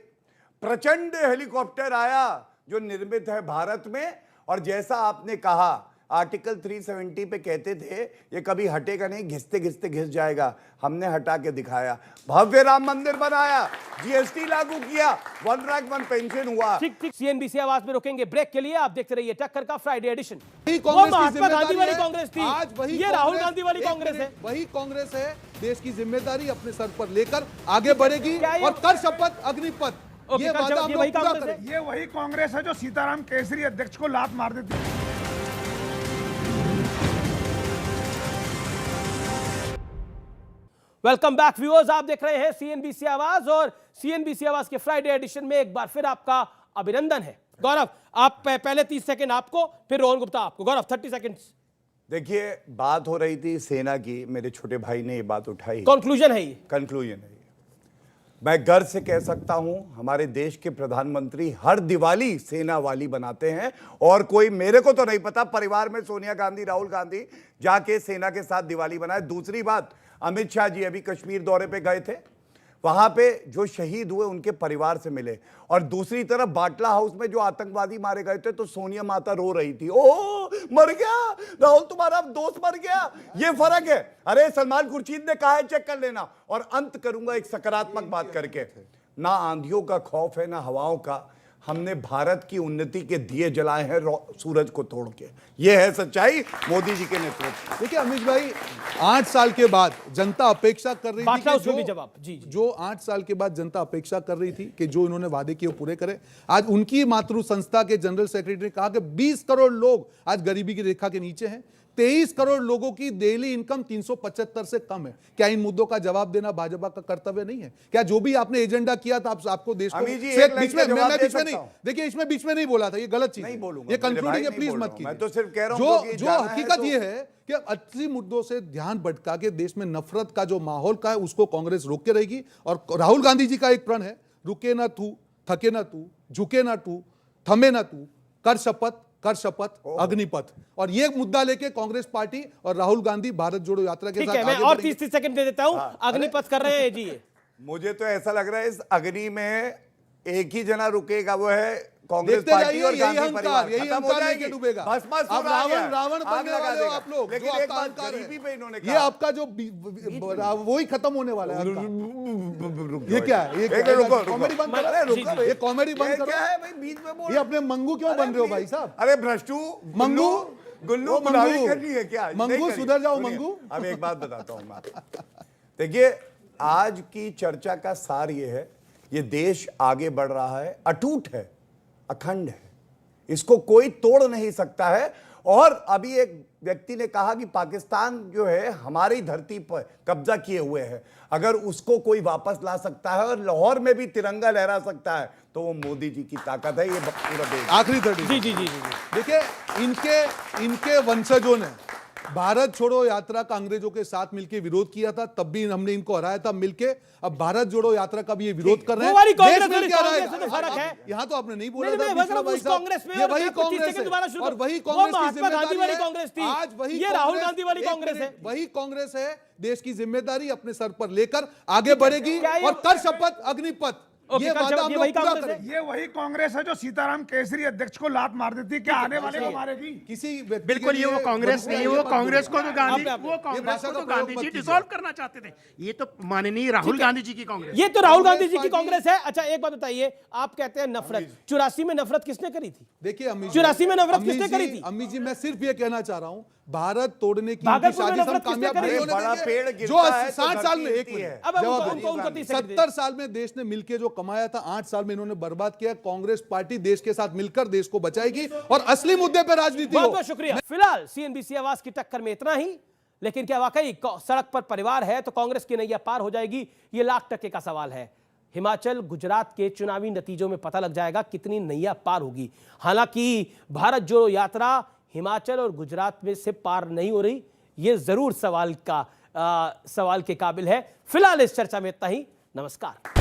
प्रचंड हेलीकॉप्टर आया जो निर्मित है भारत में, और जैसा आपने कहा आर्टिकल 370 पे कहते थे ये कभी हटेगा नहीं, घिसते घिसते घिस जाएगा, हमने हटा के दिखाया। भव्य राम मंदिर बनाया, जीएसटी लागू किया, 1 रैंक 1 पेंशन हुआ। ठीक, सीएनबीसी आवाज में रोकेंगे ब्रेक के लिए, आप देखते रहिए टक्कर का फ्राइडे एडिशन। वो महात्मा गांधी वाली कांग्रेस थी, आज वही ये राहुल गांधी वाली कांग्रेस है। वही कांग्रेस है, देश की जिम्मेदारी अपने सर पर लेकर आगे बढ़ेगी और कर शपथ अग्निपथ, ये वादा हम लोग पूरा करेंगे। ये वही कांग्रेस है जो सीताराम केसरी अध्यक्ष को लात मार देती है। वेलकम बैक व्यूअर्स, आप देख रहे हैं सीएनबीसी आवाज और सीएनबीसी आवाज के फ्राइडे एडिशन में एक बार फिर आपका अभिनंदन है। गौरव, आप पहले 30 सेकंड आपको, फिर रोहन गुप्ता आपको। गौरव 30 सेकंड्स। देखिए, बात हो रही थी सेना की, मेरे छोटे भाई ने ये बात उठाई, कंक्लूजन है ये, कंक्लूजन है ये। मैं गर्व से कह सकता हूं हमारे देश के प्रधानमंत्री हर दिवाली सेना वाली बनाते हैं, और कोई, मेरे को तो नहीं पता, परिवार में सोनिया गांधी, राहुल गांधी जाके सेना के साथ दिवाली बनाए। दूसरी बात, अमित शाह जी अभी कश्मीर दौरे पे गए थे, वहां पे जो शहीद हुए उनके परिवार से मिले, और दूसरी तरफ बाटला हाउस में जो आतंकवादी मारे गए थे तो सोनिया माता रो रही थी, ओह मर गया राहुल, तुम्हारा दोस्त मर गया। ये फर्क है। अरे सलमान खुर्शीद ने कहा है, चेक कर लेना। और अंत करूंगा एक सकारात्मक बात करके, ना आंधियों का खौफ है ना हवाओं का, हमने भारत की उन्नति के दिए जलाए हैं सूरज को तोड़ के। यह है सच्चाई मोदी जी के नेतृत्व। देखिए अमित भाई, 8 साल के बाद जनता अपेक्षा कर रही थी कि भी जवाब जी। जो 8 साल के बाद जनता अपेक्षा कर रही थी कि जो इन्होंने वादे किए वो पूरे करें। आज उनकी मातृ संस्था के जनरल सेक्रेटरी ने कहा कि 20 करोड़ लोग आज गरीबी की रेखा के नीचे हैं। 23 करोड़ लोगों की डेली इनकम 375 से कम है। क्या इन मुद्दों का जवाब देना भाजपा का कर्तव्य नहीं है? क्या जो भी आपने एजेंडा किया था आपको देश को बीच में नहीं, देखिए इसमें बीच में नहीं बोला था, ये गलत चीज नहीं बोलूंगा, ये कंक्लूडिंग है, प्लीज मत कीजिए। मैं तो सिर्फ कह रहा हूं जो हकीकत ये है कि असली मुद्दों से ध्यान भटका के देश में नफरत का जो माहौल का है उसको कांग्रेस रोक के रहेगी। और राहुल गांधी जी का एक प्रण है, रुके ना तू, थके ना तू, झुके ना तू, थमे ना तू, कर शपथ अग्निपथ। और ये मुद्दा लेके कांग्रेस पार्टी और राहुल गांधी भारत जोड़ो यात्रा के साथ मैं और 30 सेकंड दे देता हूं। अग्निपथ कर रहे हैं जी। मुझे तो ऐसा लग रहा है इस अग्नि में एक ही जना रुकेगा, वो है कांग्रेस पार्टी और गांधी परिवार। यही अहंकार लेके डूबेगा। अब रावण बनने वाले हो आप लोग। लेकिन एक बात गरीबी पे इन्होंने कहा, ये आपका जो वही खत्म होने वाला है। ये क्या है? ये कॉमेडी बंद करो, ये कॉमेडी बंद करो। क्या है भाई बीच में बोल? ये अपने मंगू क्यों बन रहे हो भाई साहब? अरे भ्रष्टू मंगू, गुल्लू गुलाबी करनी है क्या? मंगू सुधर जाओ मंगू। अब एक बात बताता हूं मैं, देखिए आज की चर्चा का सार ये है, ये देश आगे बढ़ रहा है, अटूट है, अखंड है, इसको कोई तोड़ नहीं सकता है। और अभी एक व्यक्ति ने कहा कि पाकिस्तान जो है हमारी धरती पर कब्जा किए हुए है, अगर उसको कोई वापस ला सकता है और लाहौर में भी तिरंगा लहरा सकता है तो वो मोदी जी की ताकत है। ये पूरा देश। आखिरी 30 जी जी जी जी देखिए, इनके वंशजों ने भारत छोड़ो यात्रा का अंग्रेजों के साथ मिलकर विरोध किया था, तब भी हमने इनको हराया था मिलके। अब भारत जोड़ो यात्रा का भी ये विरोध कर रहे हैं। यहाँ तो आपने नहीं बोला था, कांग्रेस में ये वही कांग्रेस है और वही कांग्रेस की जिम्मेदारी है। आज वही राहुल गांधी वाली कांग्रेस है, वही कांग्रेस है, देश की जिम्मेदारी अपने सर पर लेकर आगे बढ़ेगी और कर शपथ अग्निपथ। ये वादा हम लोग पूरा करेंगे। ये वही कांग्रेस है जो सीताराम केसरी अध्यक्ष को लात मार देती, क्या आने वाले को मारेगी? किसी बिल्कुल ये वो कांग्रेस नहीं, वो कांग्रेस को तो गांधी जी डिसॉल्व करना चाहते थे। ये तो माननीय राहुल गांधी जी की कांग्रेस, ये तो राहुल गांधी जी की कांग्रेस है। अच्छा एक बात बताइए, आप कहते हैं नफरत, 84 में नफरत किसने करी थी? देखिए अम्मी, 84 में नफरत किसने करी थी? अम्मी जी मैं सिर्फ ये कहना चाह रहा हूँ, भारत तोड़ने की साजिश हम कामयाब नहीं होने देंगे। जो 60 साल में, एक मिनट, 70 साल में देश ने मिलकर जो कमाया था 8 साल में इन्होंने बर्बाद किया। कांग्रेस पार्टी देश के साथ मिलकर देश को बचाएगी और असली मुद्दे पर राजनीति हो। बहुत बहुत शुक्रिया। फिलहाल सीएनबीसी आवाज की टक्कर में इतना ही, लेकिन क्या वाकई सड़क पर परिवार है तो कांग्रेस की नैया पार हो जाएगी? ये लाख% का सवाल है। हिमाचल गुजरात के चुनावी नतीजों में पता लग जाएगा कितनी नैया पार होगी। हालांकि भारत जोड़ो यात्रा हिमाचल और गुजरात में से पार नहीं हो रही, ये जरूर सवाल के काबिल है। फिलहाल इस चर्चा में इतना ही। नमस्कार।